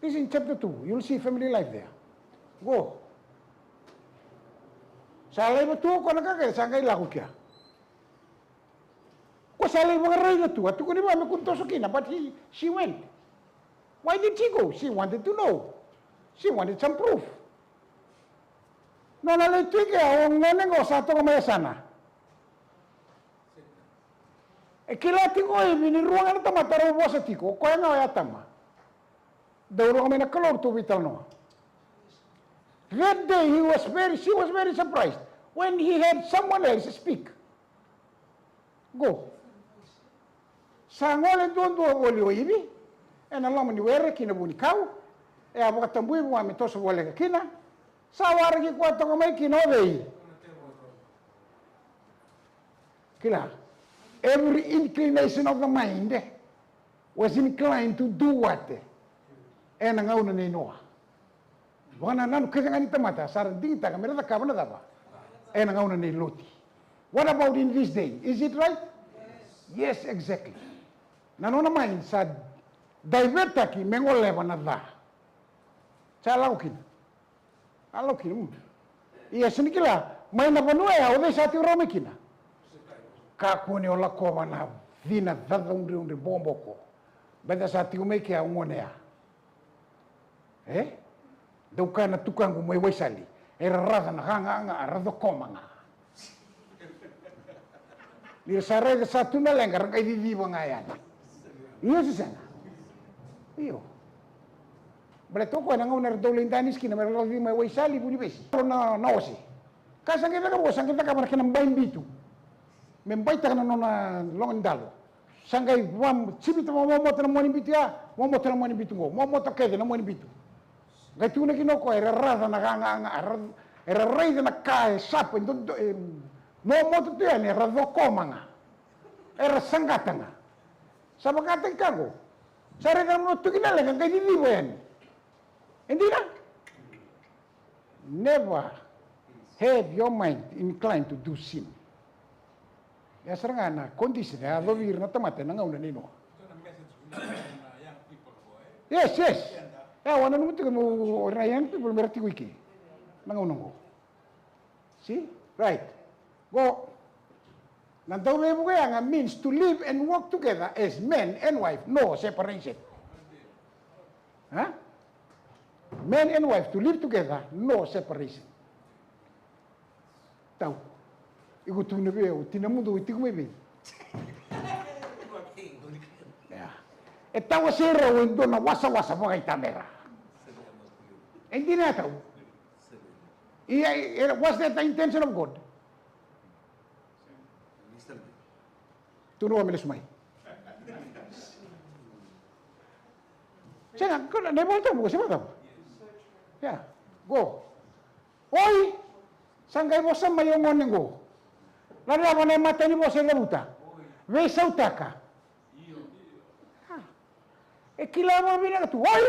Speaker 4: This is in chapter 2. You'll see family life there. Go. Salay mo tuwa ko nakakaya, sangay lako kya. Ko salay mga ray na tuwa, tuko ni mami kuntoso kina, but she went. Why did she go? She wanted to know. She wanted some proof. No, nalay tuwa kaya, ang nganeng o sa ito kamaya sana. E kilati ko eh, biniruangan na tama, taro mo sa tiko, kaya nga kaya tama. Dauro kami nakalor to vital no. That day she was very surprised when he had someone else speak. Go. Sangole dondo olio ibi. En alama ni were kina buni kau. E abo katambui mo ami toso wole kina. Sawara ki kwata ko mai kino vei. Kila. Every inclination of the mind was inclined to do what? E na ngauna ni noa. Wana nanu kaya ngani tamata saranding ta kamera ta kabana daba. E na ngauna ni loti. What about in this day? Is it right? Yes, exactly. Nanona main sa diverta ki mengoleva na da. Sa laukin. Alaukin. Iya sinikila main na banua ya ode sa ti rome kina. Ka kuni ola ko na vina dada unri bombo ko. Beda sa ti umeke a ungonea. Dau kana tukangu mo waisali. Era raza na hanga arado komanga. Ni sare de satu na lenga kai vivi bangayan. Iyo sisana. Iyo. Bale toko na ngau na dolindani skina mer lo vi mo waisali buni besi. Na osi. Kasang kita ka bosang kita ka mar kana mbain bitu. Membaita kana nona longandalo. Sangai wam cibita mo na mo ni bitu ya. Mo na mo ni bitu mo. Mo to kede na mo ni bitu. Gai tuna kinoko era raza na ganga era rei na kai sapo ndo mo tu tiane era do komanga era sangatanga sabakata kango sare na mo tu kinale kan gai di wen endina never have your mind inclined to do sin ya sarangana kondisi na do vir na tamate na ngauna nino yes ya wana numutu mo Ryan people merti wiki nangunungo see right go nandaw me buga nga means to live and work together as man and wife no separation man and wife to live together no separation tau igutu ne be tinamundo itiku me Etawa sira wendo na wasa-wasa mo kay tamera. Hindi na ito. Was that the intention of God? Tuno kami lesmay. Siya nga, naibol mo kasi mo. Yeah, go. Oy! Sanggay mo sa mayongon ng go. Lalaman na yung mata ni mo sa labuta. Vesa utaka. E kilama bina tu oi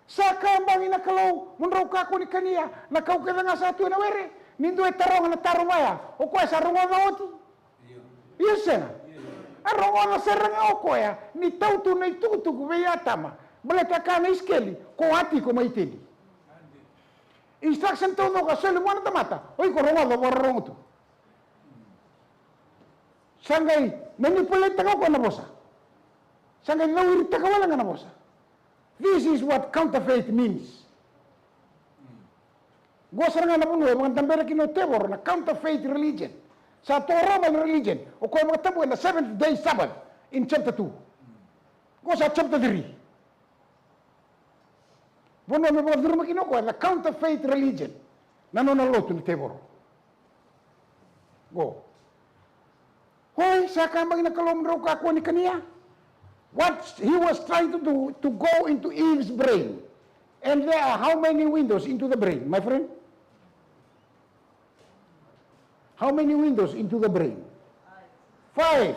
Speaker 4: saka bangina kalau munro ka ko ni kania na kau ka nga sa tu na were nindo etarong na tarumaya o ko sa rongo na oti iyo sena a rongo na seranga o ko ya ni tau tu na tu ku be atama bale ka kana iskeli ko ati ko maiteni instruction to no ka sele mo na tamata oi ko rongo do rongo tu sangai manipulate ko na bosa Sangay lawir takawala nga na bosa. This is what counterfeit means. Gosar nga na puno, mga tambera kinotebor na counterfeit religion. Sa Roman religion, o kung mga tabo na 7th day Sabbath in chapter 2. Gosa chapter 3. Puno may mga durma kinoko, na counterfeit religion. Nanonaloto ni tebor. Go. Hoy, sa kamang nakalom raw ka ako ni kaniya. What he was trying to do to go into Eve's brain. And there are how many windows into the brain, my friend? How many windows into the brain? 5.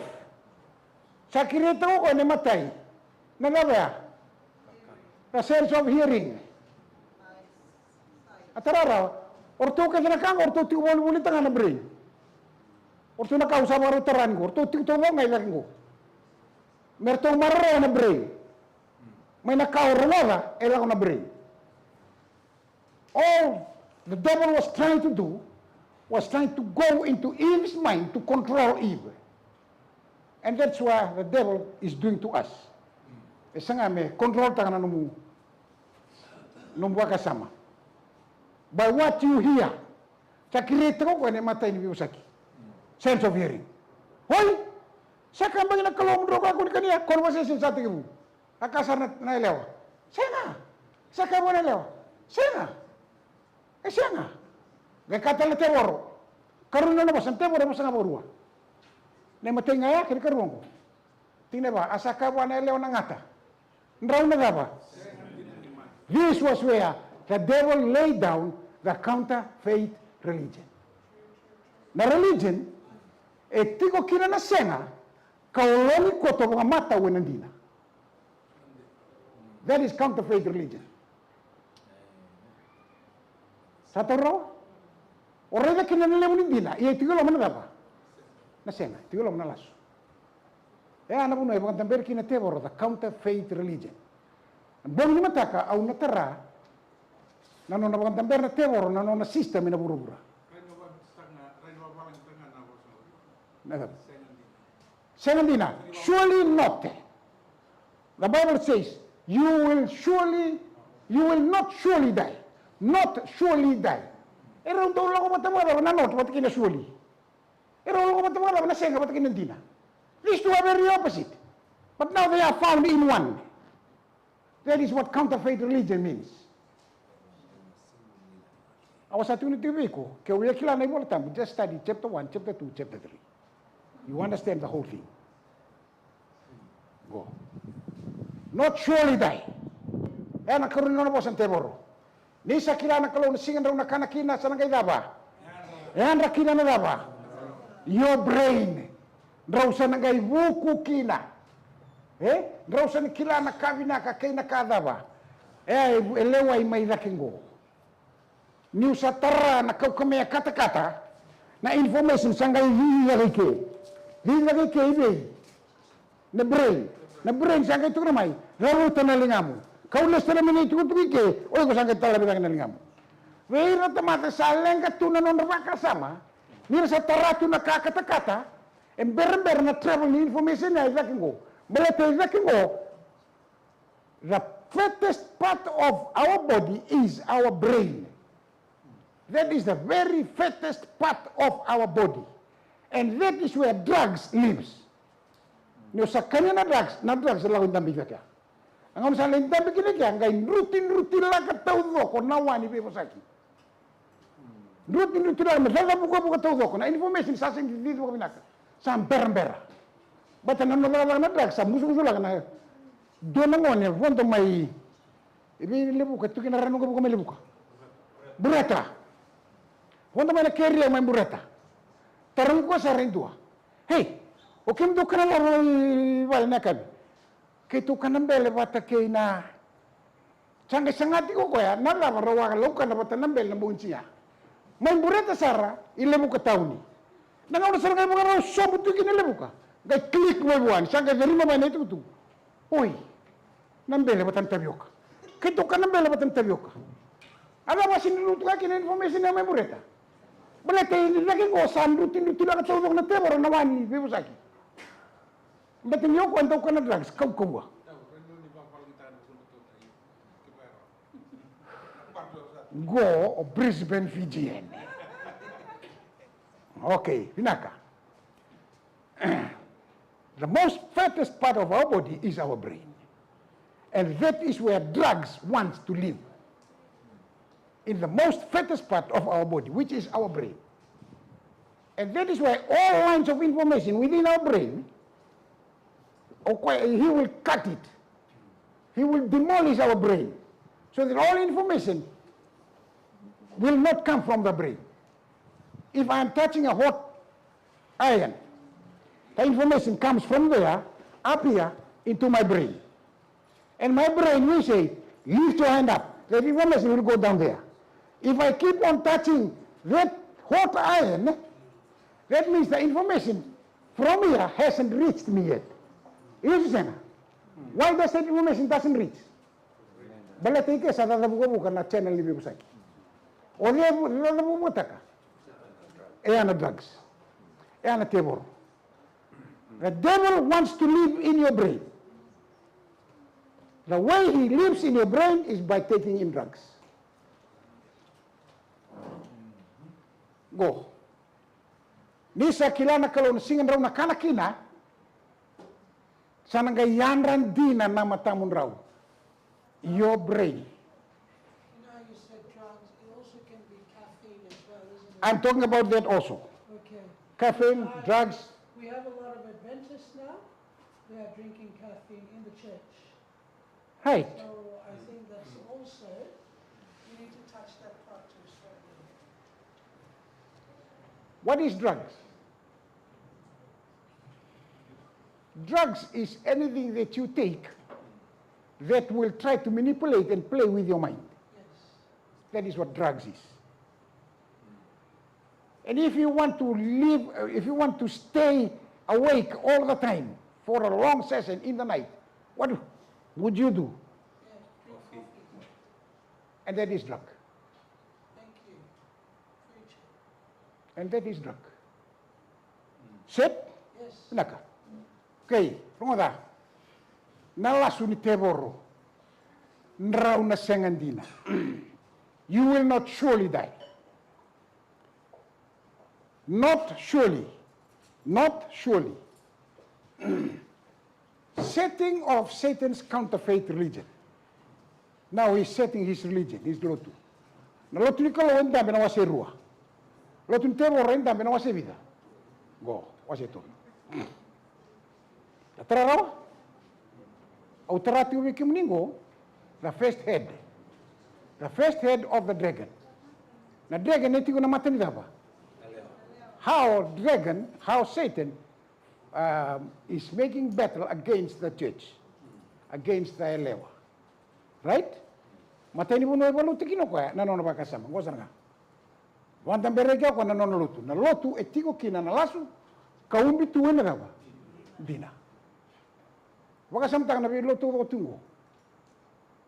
Speaker 4: Sa kirito ko na matay. Nalawa. The sense of hearing. Atarara, orto ka na kang orto tiwol ulit ang brain. Orto na kausap aro taran ko, orto tiwol ngay lang ko. Merto marro na brain. May nakaurunga elang ko na brain. All the devil was trying to do was trying to go into Eve's mind to control Eve. And that's what the devil is doing to us. Isa nga may control ta na nung kasama. By what you hear. Sa kirito ko na matay ni Biusaki. Sense of hearing. Hoy! Sa kambang nagkalomdro ka ko ni kaniya, conversation sa tingin mo. Akasar na ilaw. Siya nga. Sa kambang na ilaw. Siya nga. Siya nga. Gakata na teworo. Karoon na naman, ang teworo mo sa nga borua. Na matay nga ya, kinikaroon ko. Tingnan ba, asa ka ba na ilaw ng ata? Nraw na ba? This was where the devil laid down the counterfeit religion. Na religion, tiko kina na senga, kauloni ko to mga mata wenandina. That is counterfeit religion. Sa taro, orada kina na lemon dina, iya tiko laman na ba? Na senga, tiko laman na laso. Ana puno e pagka tamber kina tevoro the counterfeit religion. Bong ni mataka au natara nano na pagka tamber na tevoro nano na system ina burubura. Senandina, surely not. The Bible says, you will not surely die. Not surely die. Erong tolo ko matamara na not what kina surely. Erong ko matamara na senga what kina dina. These two are very opposite. But now they are found in one. That is what counterfeit religion means. I was at University ko, kaya we kila na ibola tamu, just study chapter 1, chapter 2, chapter 3. You understand the whole thing. Go. Not surely die. Eh, nakaroon na po sa teboro. Nisa kila na kalaw na singan raw na kanakina sa nangay daba. Yan rakina na daba. Your brain. Raw sa nangay wuku kina. Raw sa kila na kabina ka kay nakadaba. Eleway may lakingo. Niyo sa tara na kaukamaya kata-kata na information sa nangay hihilagay Hingga ke ibe. Na brain sangkai tu ramai. Lalu tanalingamu. Kau nas tanamini tu ke. Oi ko sangkai talabi tanalingamu. Weira tamata saleng ka tu nanon raka sama. Nira sa taratu na kata-kata. Ember na travel information na izakingo. Balata izakingo. The fattest part of our body is our brain. That is the very fattest part of our body. And that is where drugs lives. Nyo sa kanya na drugs sa lakong dambi ka. Ang sa lakong dambi ka, ang rutin lang kataw ko, nawa ni Pepo Saki. Rutin lang, masala po ko kataw ko, na information sa sing dito ko pinaka. Sa ambera. Bata nanonala na drugs, sa muso lang na, doon ang ngon, fondo may, libu ka, ito kinarano ko may libu ka. Bureta. Fondo may na-carry lang may bureta. Tarang ko sa rin doa. Hey, okay mo ka na lang na kabi. Kaya ito ka nang bele bata kay na sangay-sangati ko kaya nalawarawa ka ka na bata nang bele na buong siya. May bureta sara, ilemo ka taon ni. Nangaw na sarang kayo mga raw, sobot ito kinilemo ka. Kaya klik mo buwan, sangay dari mamay na ito ito. Uy, nang bele bata tabiyo ka. Kaya ito ka nang bele bata tabiyo ka. Alam mo, siniluto ka kina-information na may bureta. Balete lagi ko sa rutin lang at tawag na teboro na wani Pepo Saki. Batin niyo ko antaw ka na drugs, kaw. Go o Brisbane, Fijian. Okay, pinaka. The most fattest part of our body is our brain. And that is where drugs wants to live. In the most fattest part of our body, which is our brain. And that is why all lines of information within our brain Okay, he will cut it. He will demolish our brain. So that all information will not come from the brain. If I am touching a hot iron, the information comes from there, up here, into my brain. And my brain will say, lift your hand up. The information will go down there. If I keep on touching that hot iron, that means the information from here hasn't reached me yet. You understand? Why does that information doesn't reach? Bala take sa da buka na channel ni website. O dia da buka ka. Ana drugs. Ana table. The devil wants to live in your brain. The way he lives in your brain is by taking in drugs. Go. Nisa kilana kalau nasingan raw na kanakina, sana gayanran dina na matamun raw. Your brain.
Speaker 5: You know, you said drugs, it also can be caffeine as well, isn't it?
Speaker 4: I'm talking about that also.
Speaker 5: Okay.
Speaker 4: Caffeine, drugs.
Speaker 5: We have a lot of Adventists now, they are drinking caffeine in the church.
Speaker 4: Right.
Speaker 5: So I think that's also, you need to touch that part too strongly.
Speaker 4: What is drugs? Drugs is anything that you take that will try to manipulate and play with your mind.
Speaker 5: Yes.
Speaker 4: That is what drugs is. And if you want to live, if you want to stay awake all the time for a long session in the night, what would you do?
Speaker 5: Yeah, drink coffee.
Speaker 4: And that is drug.
Speaker 5: Thank you. Preach it.
Speaker 4: And that is drug. Set?
Speaker 5: Yes.
Speaker 4: Naka. Okay, rongoda. Nalasu ni teboro. Nrau na sengandina. You will not surely die. Not surely. Not surely. Setting of Satan's counterfeit religion. Now he's setting his religion, his lotu. Na lotu ni kalau enda bena wase rua. Lotu ni teboro enda bena wase vida. Go, wase tu. Tararawa? Au tarati umi kimuningo, the first head. The first head of the dragon. Na dragon neti ko na matani dapa. How Satan is making battle against the church, against the elewa. Right? Matani mo no evaluti kino ko na no ba kasama. Go sana. Wanda berega ko na no lutu. Na lutu etiko kina na lasu kaumbi tuwena dapa. Dina. Waka samtang na bilo todo tungo.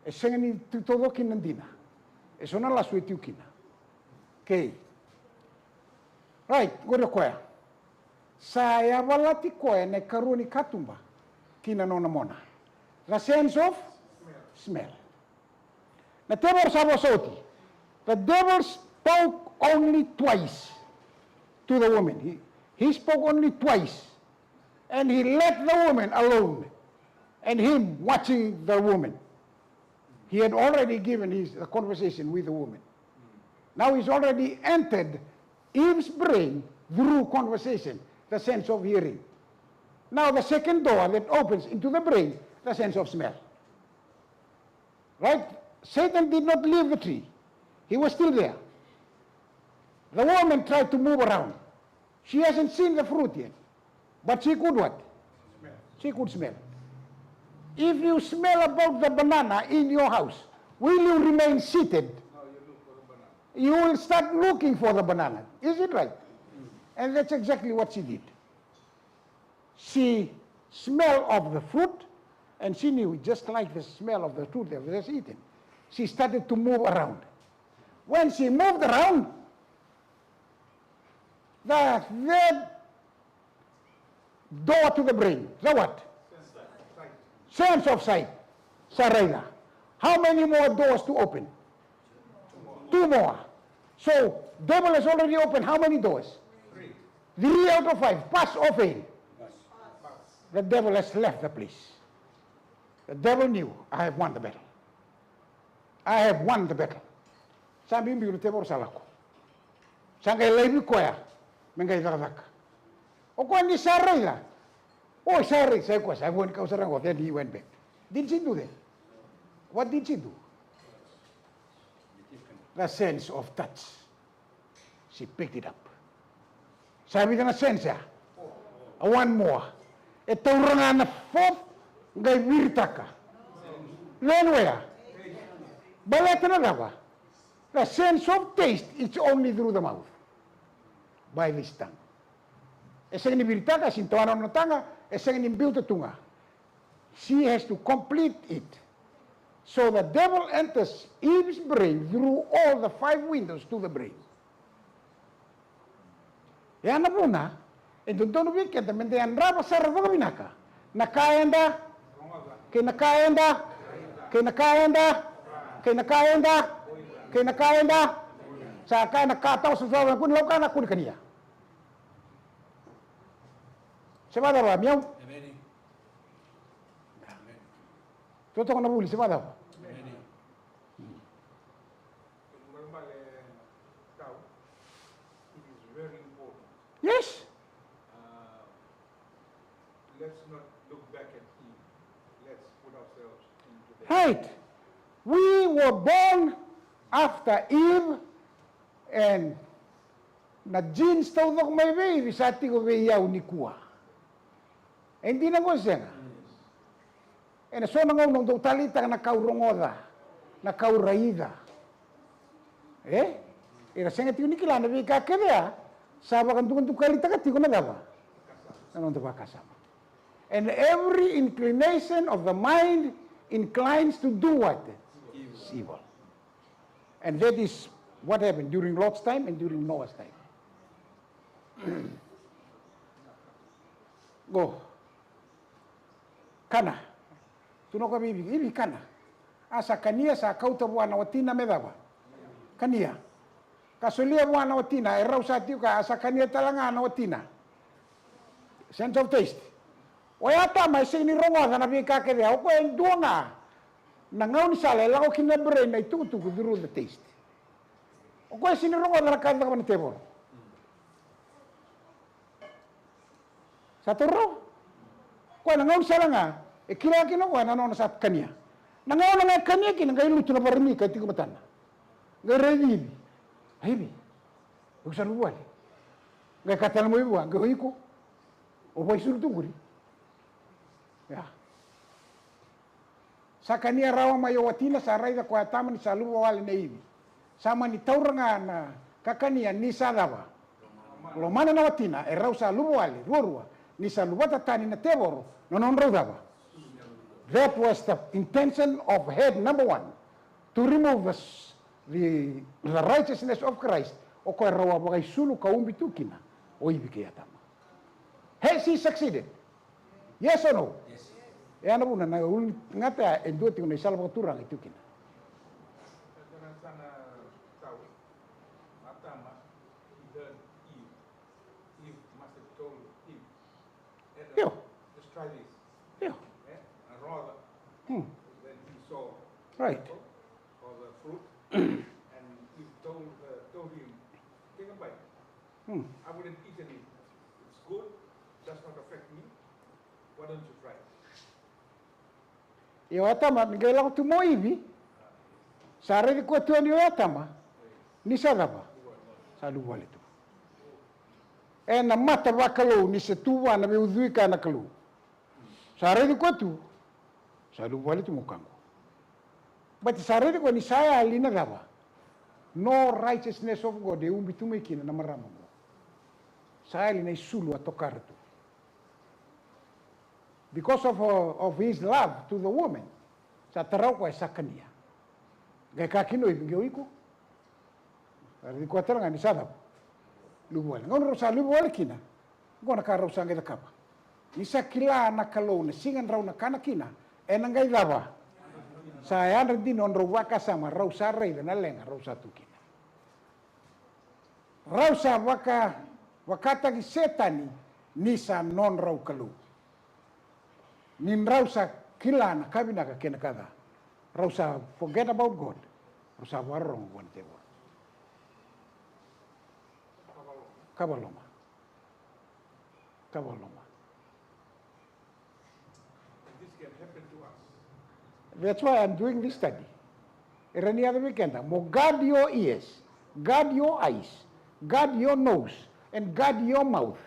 Speaker 4: E sengani todo kinandina. E sona la sue tiukina. Okay. Right, gore koya. Saya walati koya ne karuni katumba kina nona mona. The sense of smell. Na tebor sabo soti. The devil spoke only twice to the woman. He spoke only twice. And he left the woman alone. And him watching the woman. He had already given his conversation with the woman. Now he's already entered Eve's brain through conversation, the sense of hearing. Now the second door that opens into the brain, the sense of smell. Right? Satan did not leave the tree. He was still there. The woman tried to move around. She hasn't seen the fruit yet. But she could what?
Speaker 2: Smell.
Speaker 4: She could smell. If you smell about the banana in your house, will you remain seated?
Speaker 1: Now you look for a banana.
Speaker 4: You will start looking for the banana. Is it right? And that's exactly what she did. She smelled of the fruit, and she knew, just like the smell of the fruit that was eaten. She started to move around. When she moved around, the third door to the brain, the what? Sense of sight. Sarayna. How many more doors to open? Two more. So, devil has already opened how many doors? 3 out of 5. Pass or fail? The devil has left the place. The devil knew, I have won the battle. I have won the battle. Sabi mbi ulu tebor salako. Sangay lebi koya. Mengay zakazaka. O kwa ni sarayna. Oh, sorry, saya kuasa. I went kausa rangot and he went back. Did she do that? What did she do? The sense of touch. She picked it up. Sabi ka na sense ya? One more. Ito nga na fourth, ngay wirta ka. Lenwe ya? Balata na ba? The sense of taste, it's only through the mouth. By this tongue. Esa ni wirta ka, sintoano na tanga, esa ni built tunga. She has to complete it. So the devil enters Eve's brain through all the 5 windows to the brain. Yan na po na, doon weekend, mendayan raba sa raba binaka. Nakaenda, kinakaenda, sa kaya nakataw sa sawa, kung law ka na kung kaniya. Siapa daw ba, miyaw? Totoo ko na buli, siapa daw? Yes.
Speaker 1: Let's not look back at Eve. Let's put ourselves into the...
Speaker 4: Right. We were born after Eve and na genes tau dok may baby sa ko yaw ni kuwa. Hindi na ko siya. E na so nang do talita na kaurongoda, na kauraida. Era senga ti ni kilana bi ka kebea. Saba kan tukang kalita ka tiko na daba. Ano to kasama. And every inclination of the mind inclines to do what? Evil. And that is what happened during Lot's time and during Noah's time. Go. Kana. Tuno ka bibi kana. Asa kania sa kauta buana watina medaba. Kania. Kasulia buana watina, erau sa tiu ka asa kania talanga na watina. Sense of taste. Wayata mai sini rongo na bika ke dia ko en duanga. Nangau ni sale la ko kinabre na itu tu through the taste. O ko sini rongo na ka na table. Saturo. Ko nangau sala nga e kira kino ko na no sa kania. Nangau na kania kin ngai lutu na parmi ka ti ko matana. Ngai Hivi, usaru wale. Ngai katala mo iwa, ngai hiko. O vai suru tunguri. Ya. Sakania rawa mayo watina sa raida kwa tama ni saluwa wale na hivi. Sama ni tauranga na kakania ni sadava. Lo mana na watina, e rau sa luwa wale, ruarua. Ni saluwa tatani na teboro, non rodava. That was the intention of head number 1. To remove the righteousness of Christ, o ko rawa bagay sulu ka umbitukina, o ibike yatama. Has he succeeded? Yes or no? Yes. E ana buna na ngata e duti ko na salva turang itukina.
Speaker 1: Sana tahu, matama, he heard Eve. Eve must have told him.
Speaker 4: Yo.
Speaker 1: Let's try this.
Speaker 4: Yo.
Speaker 1: And rather, then he saw.
Speaker 4: Right.
Speaker 1: Or the fruit. And he told him, take a bite. I wouldn't eat any. It's good, does not affect me. Why don't you try it?
Speaker 4: Yo atama ngai lang tu mo ibi. Sare di ko tu ni atama. Ni sadaba. Salu wale tu. E na mata wakalo ni se tuwa na me udhuika na kalu. Sare di ko tu. Salu wale tu mukango. But sarili ko ni saya alina daba. No righteousness of God e umbi tumekina na marama mo. Saya alina isulu atokar tu. Because of his love to the woman, sa tarau ko sa kania. Gai kakino ibigyo iko. Ari ko taranga ni sadap. Lubual. Ngon sa lubual kina. Ngona ka raw sanga kapa. Isa kila na kalo na singan raw na kanakina. E nangai daba. Saya di non waka sama rausa rei na lenga rausa tukina. Rausa wakata ki setani nisa non rau kalu. Nin rausa kila na kabina ka kena kada. Rausa forget about God. Rausa warong wan tewa. Kabaloma. That's why I'm doing this study. Any other weekend, more guard your ears, guard your eyes, guard your nose, and guard your mouth.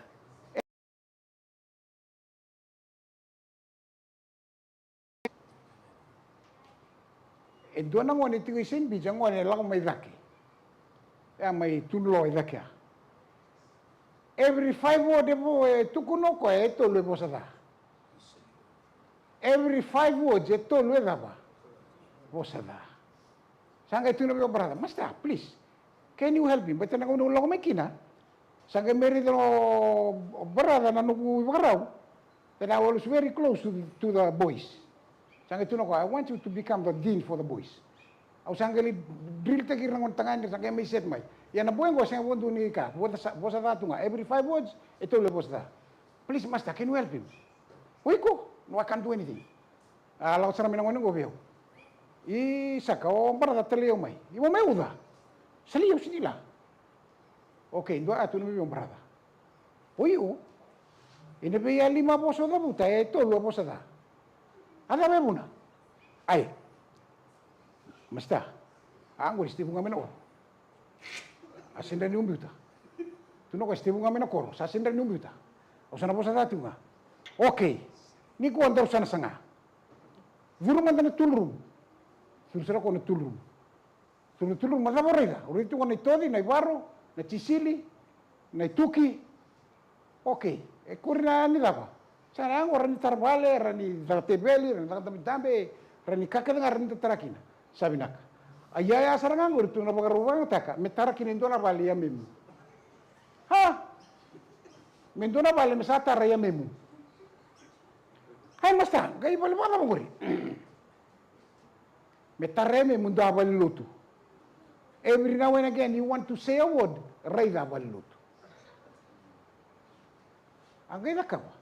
Speaker 4: E dona ngone tigo sin bi ngone la mai dake. Ya mai tunlo dake. Every 5 word evo tukuno ko e to le bosada. Every 5 words e to le dava. Bosada. Sanga tuno your brother, master, please. Can you help me? But na ngono lo mekina. Sanga meri do brother na no Vuadreu. Then I was very close to the boys. Sanga tuno ko, I want you to become the dean for the boys. Au sanga li drill te kirang on tangan sanga mai set mai. Ya na boy go sanga wondu ni ka. Bosa da tunga. Every 5 words ito le bosa. Please master, can you help him? Wiko, no I can't do anything. Lao sara mina ngono go veo. I saka o brother teleo mai. I mo me uda. Salio sinila. Okay, ndo atu no mi brother. Oyo. Ine be ya 5 boso da buta e to lo bosa da. Ada be buna. Ai. Masta. Anggo istibu ngamena o. Asenda ni umbuta. Tu no ko istibu ngamena koro, sa asenda ni umbuta. O sana bosa da tunga. Okay. Ni ko andar sana sanga. Vuru mandana tulrum. Sursara ko na tulrum. Tulrum madaborega. Urito ko na todi na barro, na tisili, na tuki. Okay. E kurina ni dapa. Sana ang orang tarbale, rani tarbeli, rani tambe, rani kakak dengar rani tarakina. Sabi nak. Ayaya sarangan urito na pagaruwang taka, metarakin indo na bali ya memu. Ha? Mendo na bali mesata raya memu. Hai masta, gai bali mana menguri. Metareme mundo abali lutu. Every now and again you want to say a word, raise abali lutu. Angay na kawa.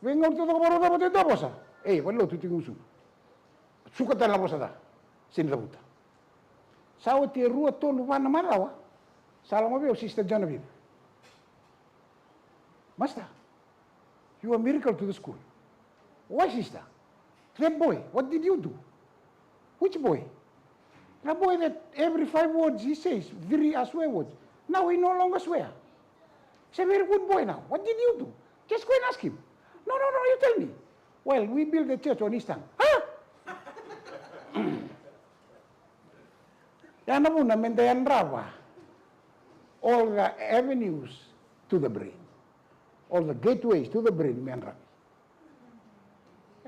Speaker 4: Venga urto ko baro dapat itu bosa. Bali lutu tingusu. Suka tan la bosa da. Sin labuta. Sao te rua tolu wana marawa. Salama be o sister Genevieve. Master, you are a miracle to the school. Why, sister? That boy, what did you do? Which boy? The boy that every 5 words he says, very swear words. Now he no longer swear. He's a very good boy now. What did you do? Just go and ask him. No, you tell me. Well, we built a church on his tongue. Huh? Yan na muna, mendayan rawa. All the avenues to the brain. All the gateways to the brain, men rabi.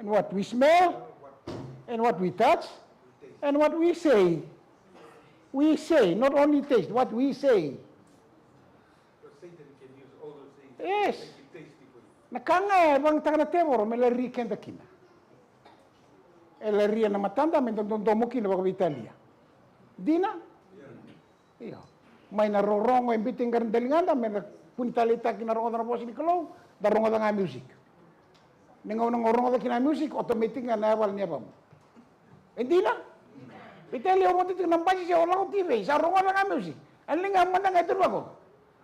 Speaker 4: And what we smell, and what we touch, and what we say. We say, not only taste, what we say.
Speaker 1: But Satan can use all those things
Speaker 4: Yes.
Speaker 1: to make it tasty for you.
Speaker 4: Nakanga bang tanga temoro me la rikenda kina. E la ria na matanda me don kina bago Italia. Dina? Iya. May narorongo yung biting garandalinganda, may puntalita kinarongo na bosi ni Kalaw, darongo na nga music. Ningaw nang orongo na kina music, automatic nga naawal niya ba mo. Hindi na. Italia mo dito nang basi siya, wala ko TV, sa rongo na nga music. Ang lingam mo na nga ito ba ko?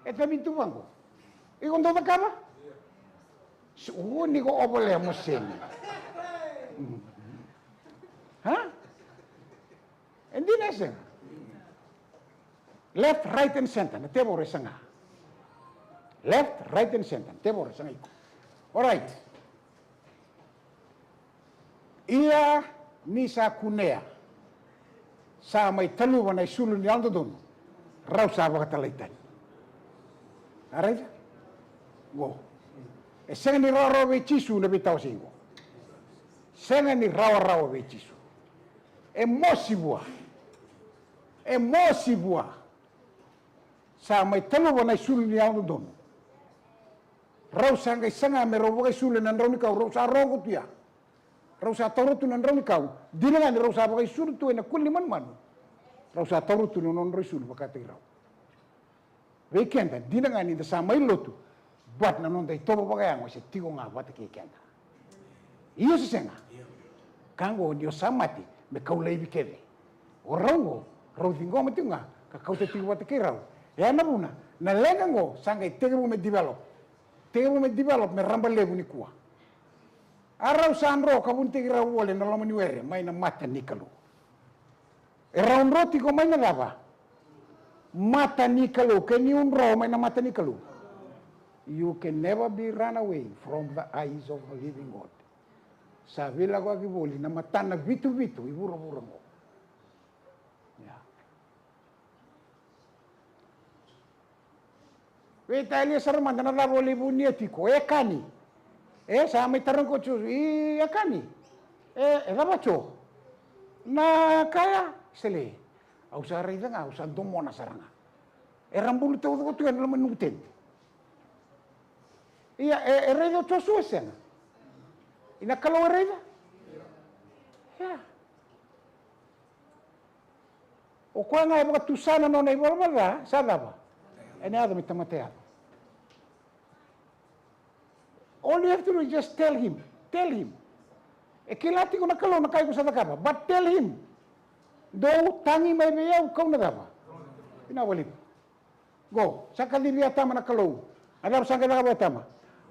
Speaker 4: Ito na bintuban ko. Ikong doon ka ba? Hindi ko opole mo sin. Ha? Hindi na siya. Left, right, and center. Na tebo resa nga. Left, right, and center. Tebo resa nga iko. Alright. Ia ni sa kunea. Sa may taluwa na isulun ni Aldo doon. Raw sa abakatalaitan. Alright? Go. E senga ni rawa we chisu na bitaw sa ingo. Senga ni rawa we chisu. E mosibua. Sa may taluwa na isulun ni Aldo doon. Raw sa ngay sanga may rawa kay sulun ng raw ni kaw. Raw sa rongo tuya. Raw sa tarutu ng raw ni kaw. Di na nga ni raw sa abakay sulun tuwa na kuliman man. Raw sa tarutu ng raw sulun bakatay raw. Weekend, di na nga ni sa may lotu. Buat na nung day tobo bagayang wasi tigo nga buat kikenda. Iyo sa senga. Kango dio samati me kaulay bikeve. O raw tingo mati nga kakau te tigo buat kiraw. Ya na muna, na lenga ngo sangay tege mo me develop. Tege mo me develop me ramba lebu ni kuwa. Arau sandro kabunti kira wole na lamani were mai na mata nikalu. Raun roti ko mai na lava. Mata nikalu can you ro mai na mata nikalu. You can never be run away from the eyes of the living God. Sa vila ko akiboli na mata na vitu iburo mo. Yeah. Weta ali sarman na lavo libu nietiko kani. Sa may tarong ko chus kani. Rabacho. Na kaya sele. Au sa rida nga, au sa domo na saranga. Rambulu to ko tuan laman nuten. Iya redo chosu sen. Ina kalau reda. Ya. O kwa nga iba tusana no na iba ba sada ba. Ene ada mitamatea. All you have to do is just tell him. Tell him. Kilati ko na kalau na kaya ko sa takaba. But tell him. Do tangi may bayaw kau na daba. Pinawalip. Go. Sakali liya tama na kalau. Adap sangka na tama.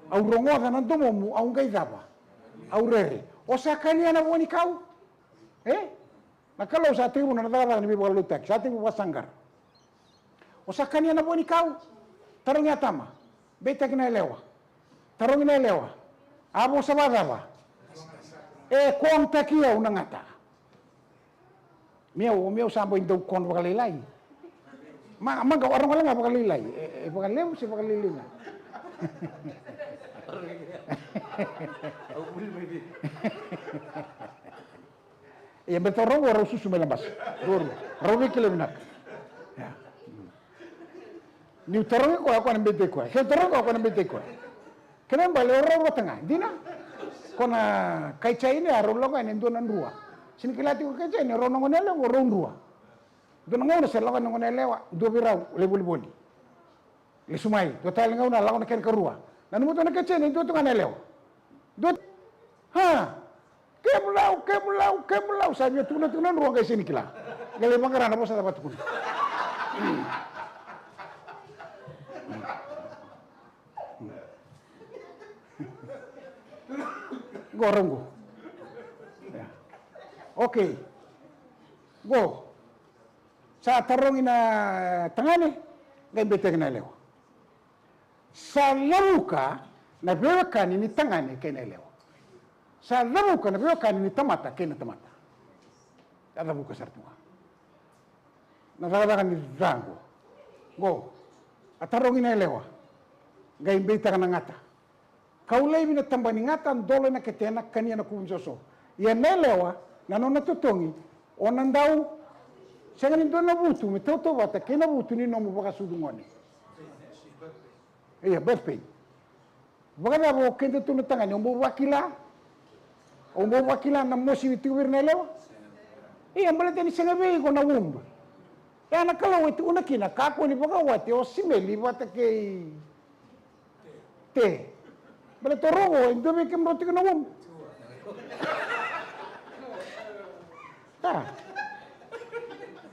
Speaker 4: Au rongo ka na domo mo au ngai daba. Au rere. O sakali na woni kau. Na kalau sa tribu na daba ni bibo lutak. Sa tribu wasanggar. O sakali na woni kau. Tarong tama. Beta kina lewa. Tarong ina lewa. Abo sa daba. Kong takia unangata. Miau sampai itu kon bakalilai. Mangga orang nggak bakalilai. Bakalilai sih bakalilai. Ya betul orang susu melambas. Rogi kilometer. Ya. Ni terong ko ako nambete ko. Ke terong ko ako nambete ko. Kenapa le orang tengah? Dina. Kona kaicha ini arolo ka nendo nan rua. Sini kilati ko kaicha ini rono ngonele ngo ron rua. Dono ngono se lawan ngonele wa do birau le boli. Le sumai, total ngona lawan ken ka rua. Nan mo to na kaicha ini do to ngonele wa. Do kemulau sabi tuna rua ka sini kila. Gale mangarana bosa dapat kun. Gorong go. Ya. Oke. Go. Sa tarong ina tangane, ngai bete na lewa. Sa lamuka na bewakan ini tangane kena lewa. Sa lamuka na bewakan ini tamata kena tamata. Ada buka sartua. Na daragan ni zango. Go. Atarong ina lewa. Ngai bete na ngata. Kau lei mina tambani ngatan dole na ketena kania na kunjoso. Ya nelewa na nona tutongi onandau sengani dona butu mi toto bata kena butu ni nomu baka sudungone. Iya birthday. Baka bo kente tunu tangani ombo wakila na mosi itu nelewa. Iya mbele ni sengabe ko na wumba. Ya na kala wetu unakina kako ni baka wate o simeli bata ke te. Bale torongo, ito may kimroti ko na wong.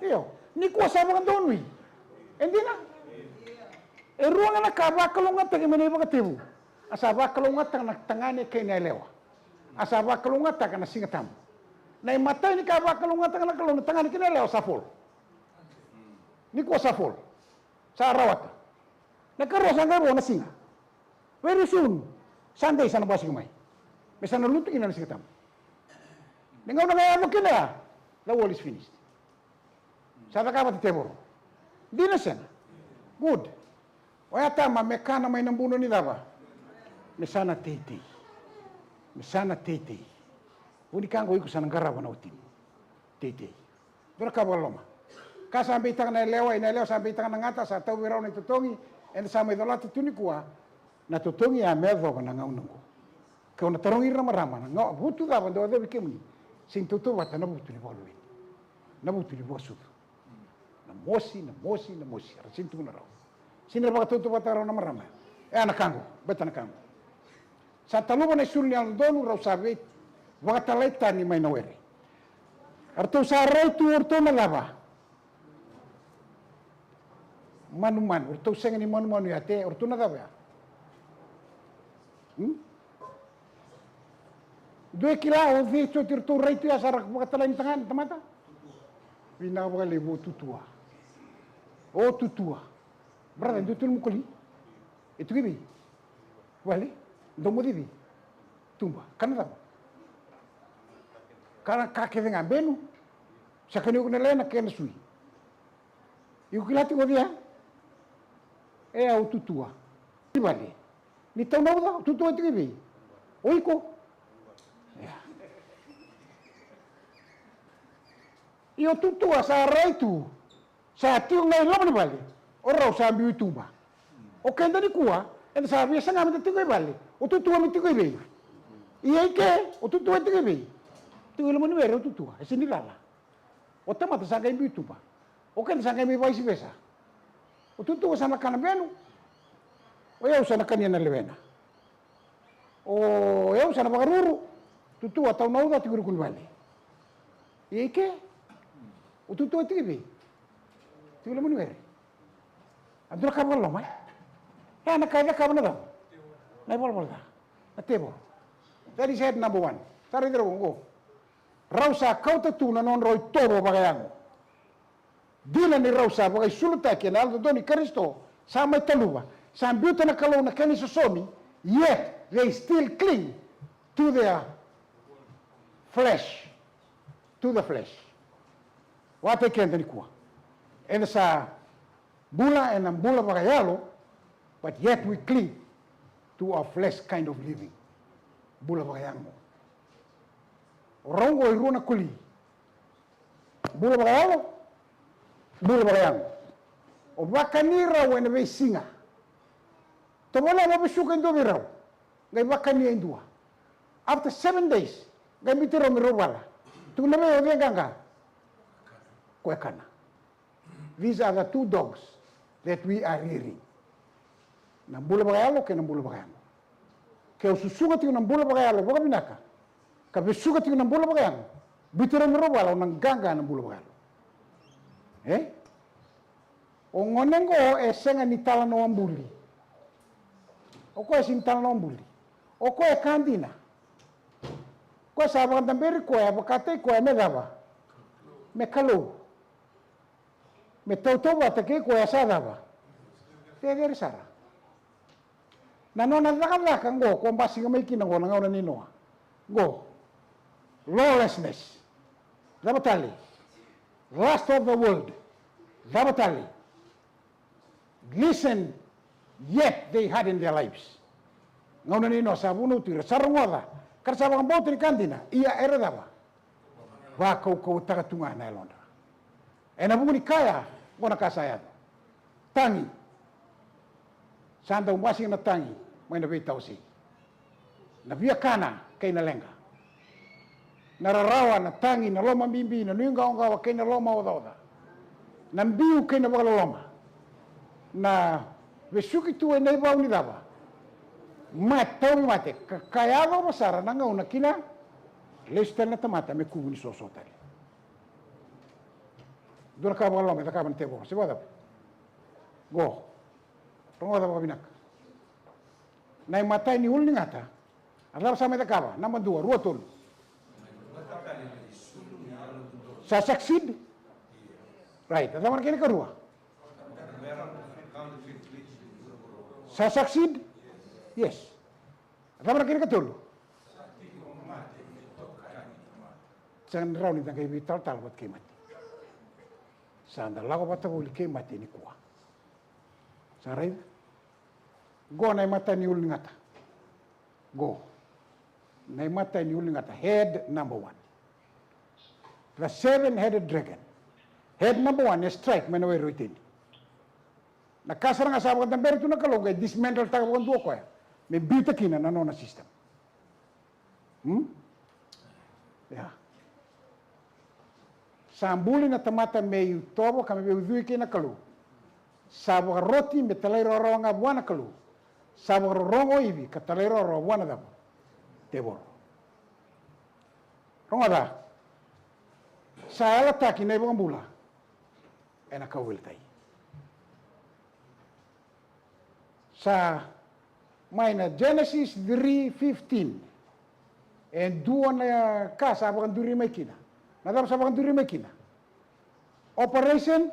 Speaker 4: Iyo, ni kuasa mga doon, hindi na. Ruang na kabakalungat ang imanay mga tibu. Asabakalungat ang nagtangani kay nailewa. Asabakalungat ang nasingatam. Na imatay ni kabakalungat ang nagtangani kay nailewa sa full. Ni kuasa full. Sa arawat. Nagkarosan ka mo nasinga. Very soon. Sunday sana basi kumai. Besa na lutu ina nasikitam. Dengaw na kaya mo kina. The wall is finished. Sada ka ba titebor? Di na siya. Good. Waya tama, mekana may nambuno ni daba. Mesana tete. Mesana tete. Uni kango iku sana ngarawa na utim. Tete. Dura ka ba loma. Ka sampai tang na lewa, ina lewa sampai tang na ngata sa tau wirau na tutongi. En sampai dolati tunikua. Na tutongi a medho na ngaunango. Kau na tarong ira marama na ngau butu da bando da bikemni. Sing tutu wata na butu ni bolwe. Na butu ni bosu. Na mosi. Rasin tu na raw. Sini ba tutu wata raw na marama. Anak kango, beta na kango. Sa taluba na sulni al donu raw sabi wata leta ni may nawere. Arto sa ray tu orto na lava. Manuman, orto senga ni manuman yate orto na daba. Dua kila o ve to tir to reitu ya sarak bakatalain tangan tamata. Vina ba levo tutua. O tutua. Brother, do tu mukuli. Itu gibi. Wali, domo divi. Tumba, kanada. Kana kake venga benu. Sakani ko nalena kena sui. Iu kilati ko dia. E au tutua. Wali. Ni tau nauda, tutua itu gibi. Oiko. Io tutua sa reitu. Sa tiu ngai lama ni bali. Ora sa ambiu tumba. O kenda ni kuah, and sa biasa ngam te tigo bali. O tutua mi tigo be. Ia ke, o tutua tigo be. Tigo lama ni o tutua, e sini lala. O tamata sa ngai tumba. O kenda sa ngai vice versa. O tutua sa nakana benu. O eu sa nakania na levena. O eu sa na bagaruru. Tutua tau nauda tigo kun bali. Ia ke, o tutua tigo be. Tigo lama ni Andura kabal lo mai. Ya na kaya kabal na. Nai bol da. Atebo. That is head number 1. Tari dero go. Rausa kauta tu na non roi tobo bagayango. Dila ni rausa bagai suluta ke na aldo doni Kristo sama taluba. Sam buta na kalau na kani sosomi, yet they still cling to their flesh. To the flesh. What I can tell you. And sa bula and bula bagayalo, but yet we cling to our flesh kind of living. Bula bagayango. Rongo iruna kuli. Bula bagayalo, bula bagayango. O bakanira when we singa. Tomola mo bisuka ndo biraw. Ngai bakani indua. After 7 days, ngai mitiro mirobala. Tuname o ganga. Kwekana. These are the 2 dogs that we are rearing. Nambula bagayalo ke nambula bagayalo. Ke ususuga tiu nambula bagayalo boga binaka. Ka bisuga tiu nambula bagayalo. Bitira mirobala nang ganga nambula bagayalo. O ngonengo e senga ni tala no ambuli. O ko e sin tala no ambuli. O ko e kandina. Ko sa bagandamberi ko e bakate ko e medava. Me kalau. Me tau bata ke ko asa dava. Te gere sara. Na no na daka ngo ko mbasi ngamai kina ngo ngona ni noa. Go. Lawlessness. Dabatali. Rest of the world. Dabatali. Listen, yet they had in their lives. Ngona ni no sabunu tira sarungoda. Kar sabang bauti ni kandina. Ia era dava. Va ko tagatunga na Londra. E na buni kaya, bona kasayado. Tangi. Sanda umasi na tangi, may nabitaw si. Nabia kana, kay na lenga. Nararawa na tangi, na loma bimbi, na nuyunga-ungawa, kay na loma oda-oda. Nambiu kay na bagaloma. Na vesuki tu ay naibaw ni daba. Mataw ni mate, kayado masara, nangaw na kina, lestel na tamata, may kubo ni sosotali. Dura ka bagaloma, ita ka bantebo, sibada. Go. Tongo da binak. Nai matai ni ulni ngata. Adab sama ita kaba, nama 2, ruotol. Sa succeed? Right, ada mana kini kedua? Sa succeed? Yes. Ada mana kini ketul? Jangan raw ni tangkai vital tal buat kemat. Sanda lago bata uli kemat ini kuah. Sarai? Go nai mata ni uli ngata. Go. Nai mata ni uli ngata. Head number 1. The 7-headed dragon. Head number 1 is strike menawi rutin. Nakasar nga sa mga tamberi ito nakalogay, dismantle tayo kung duwa ko eh. May bita kina na nona system. Yeah. Sa ambuli na tamata may tobo kami may udui kina kalu. Sa mga roti may talayro rawa nga buwana kalu. Sa mga rongo ibi katalayro rawa buwana dabo. Tebor. Rongo da. Sa alataki na ibang bula. E nakawil tayo. Sa may na Genesis 3:15. And dua na casa abakan duri makina. Nadam sabakan duri makina. Operation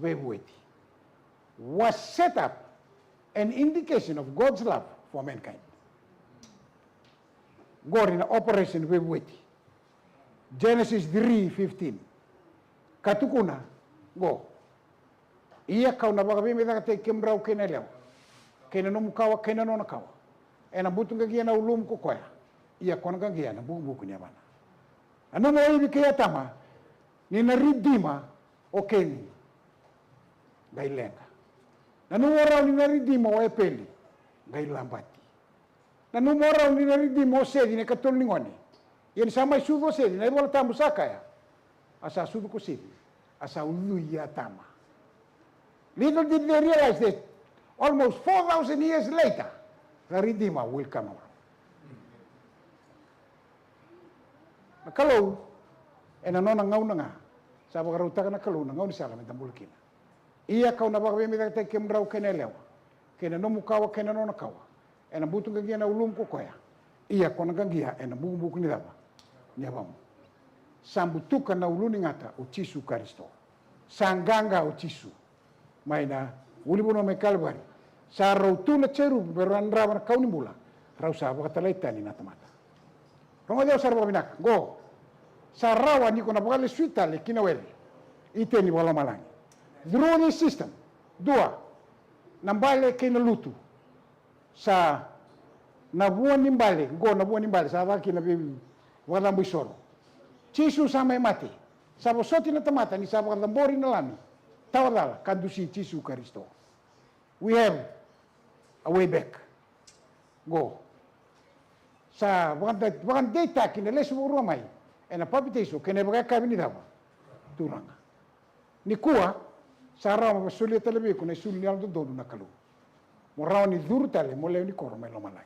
Speaker 4: Vuadreu was set up an indication of God's love for mankind. God in Operation Vuadreu. Genesis 3:15. Katukuna go. Ia kau na bagabi me te kembrau kena leo. Kena no mukawa kena no nakawa. Ena butung kagia na ulum ko koya. Ia kona kagia na buku ni mana. Ano mo ibi kaya tama ni na ridima o keni. Gai lenga. Nanu orang ni na ridima o epeli. Gai lambati. Nanu orang ni na ridima o sedi ne katol ningoni. Yan sama sudo sedi na ibola tamu sakaya. Asa sudo ko sedi. Asa uluya tama. Little did they realize that almost 4,000 years later, the Redeemer will come around. Kalau, ena nona ngau na nga, sa bagaruta ka na kalau na ngau ni sala mentambulkina. Iya kau na bagabi mi te kembrau kene lewa, kene no mukawa kene no nakawa, ena butung kagia na ulum ko koya. Iya kau na kagia ena buku ni daba, ni abamu. Sambutuka na uluni ngata uchisu Kristo, sanganga uchisu. Maina ulibuno me kalbari sa rautuna ceru beran rawan kau ni mula rau sa baka talaita ni natamata rongo deo sarbo binak go sa rawa ni kona baka le suita le kinaweli ite ni wala malangi drone system dua nambale kina lutu sa nabuan nimbale go nabuan nimbale sa baki na bi wala mbisoro chisu sama mati sa bosoti na tamata ni sa baka lambori na lami Tawadala kandusi Jesu Kristo. We have a way back. Go. Sa wakan data kina lesu urumai. Ena papiteso kene baga kabini dawa. Turanga. Ni kuwa sa rawa masulia talabi ko na suli aldo dodu na kalu. Mo rawa ni duru tale mo leo ni koro mai lomalai.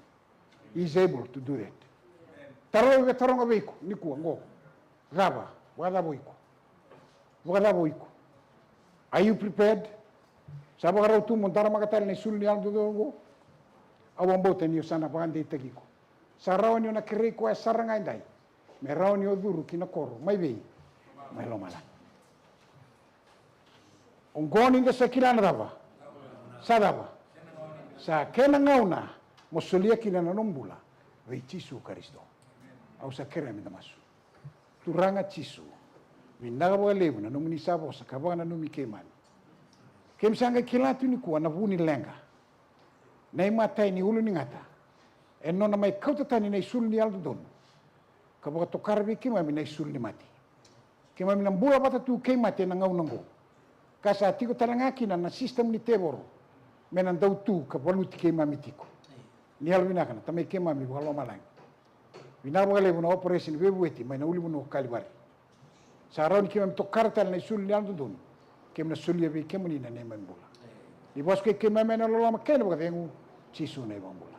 Speaker 4: He is able to do that. Taro ga taronga beko ni kuwa go. Gaba wala boiko. Wala boiko. Are you prepared? Sabi ka raw tu montara makatal na isul niya do go. Awang bote niyo sana pagandi tagiko. Sa raw niyo nakiri ko sarangay dai. May raw niyo duru kinakoro. May bay. May lomala. Ang gonin ka sa kilana daba. Sa daba. Sa kenangauna mosulia kinananumbula. Ray Chisu Kristo. Au sa kere mi damasu. Turanga Chisu. Minagawa lebu na nung nisabo sa kabanga na numi keman. Kemsanga kilatu ni kuwa na vuni lenga. Na imatay ni ulo ni ngata. Eno na may kautatani na isul ni aldo doon. Kabaga tokarbi kimami na isul ni mati. Kimami ng bula bata tu kemati na ngaunanggo. Kasa tiko talangaki na system ni teboro. Menan daw tu kabaluti kemami tiko. Ni alwina kana tamay kemami wala malang. Binabaga lebu na operation Vuadreu may nauli mo no kalibari. Sa araw ni kemam tokartal na isul niyan doon. Kem na sulya bi kemuni na neman bula. Di bos ke kemam na lola makena baga tengu Chisu na ibang bula.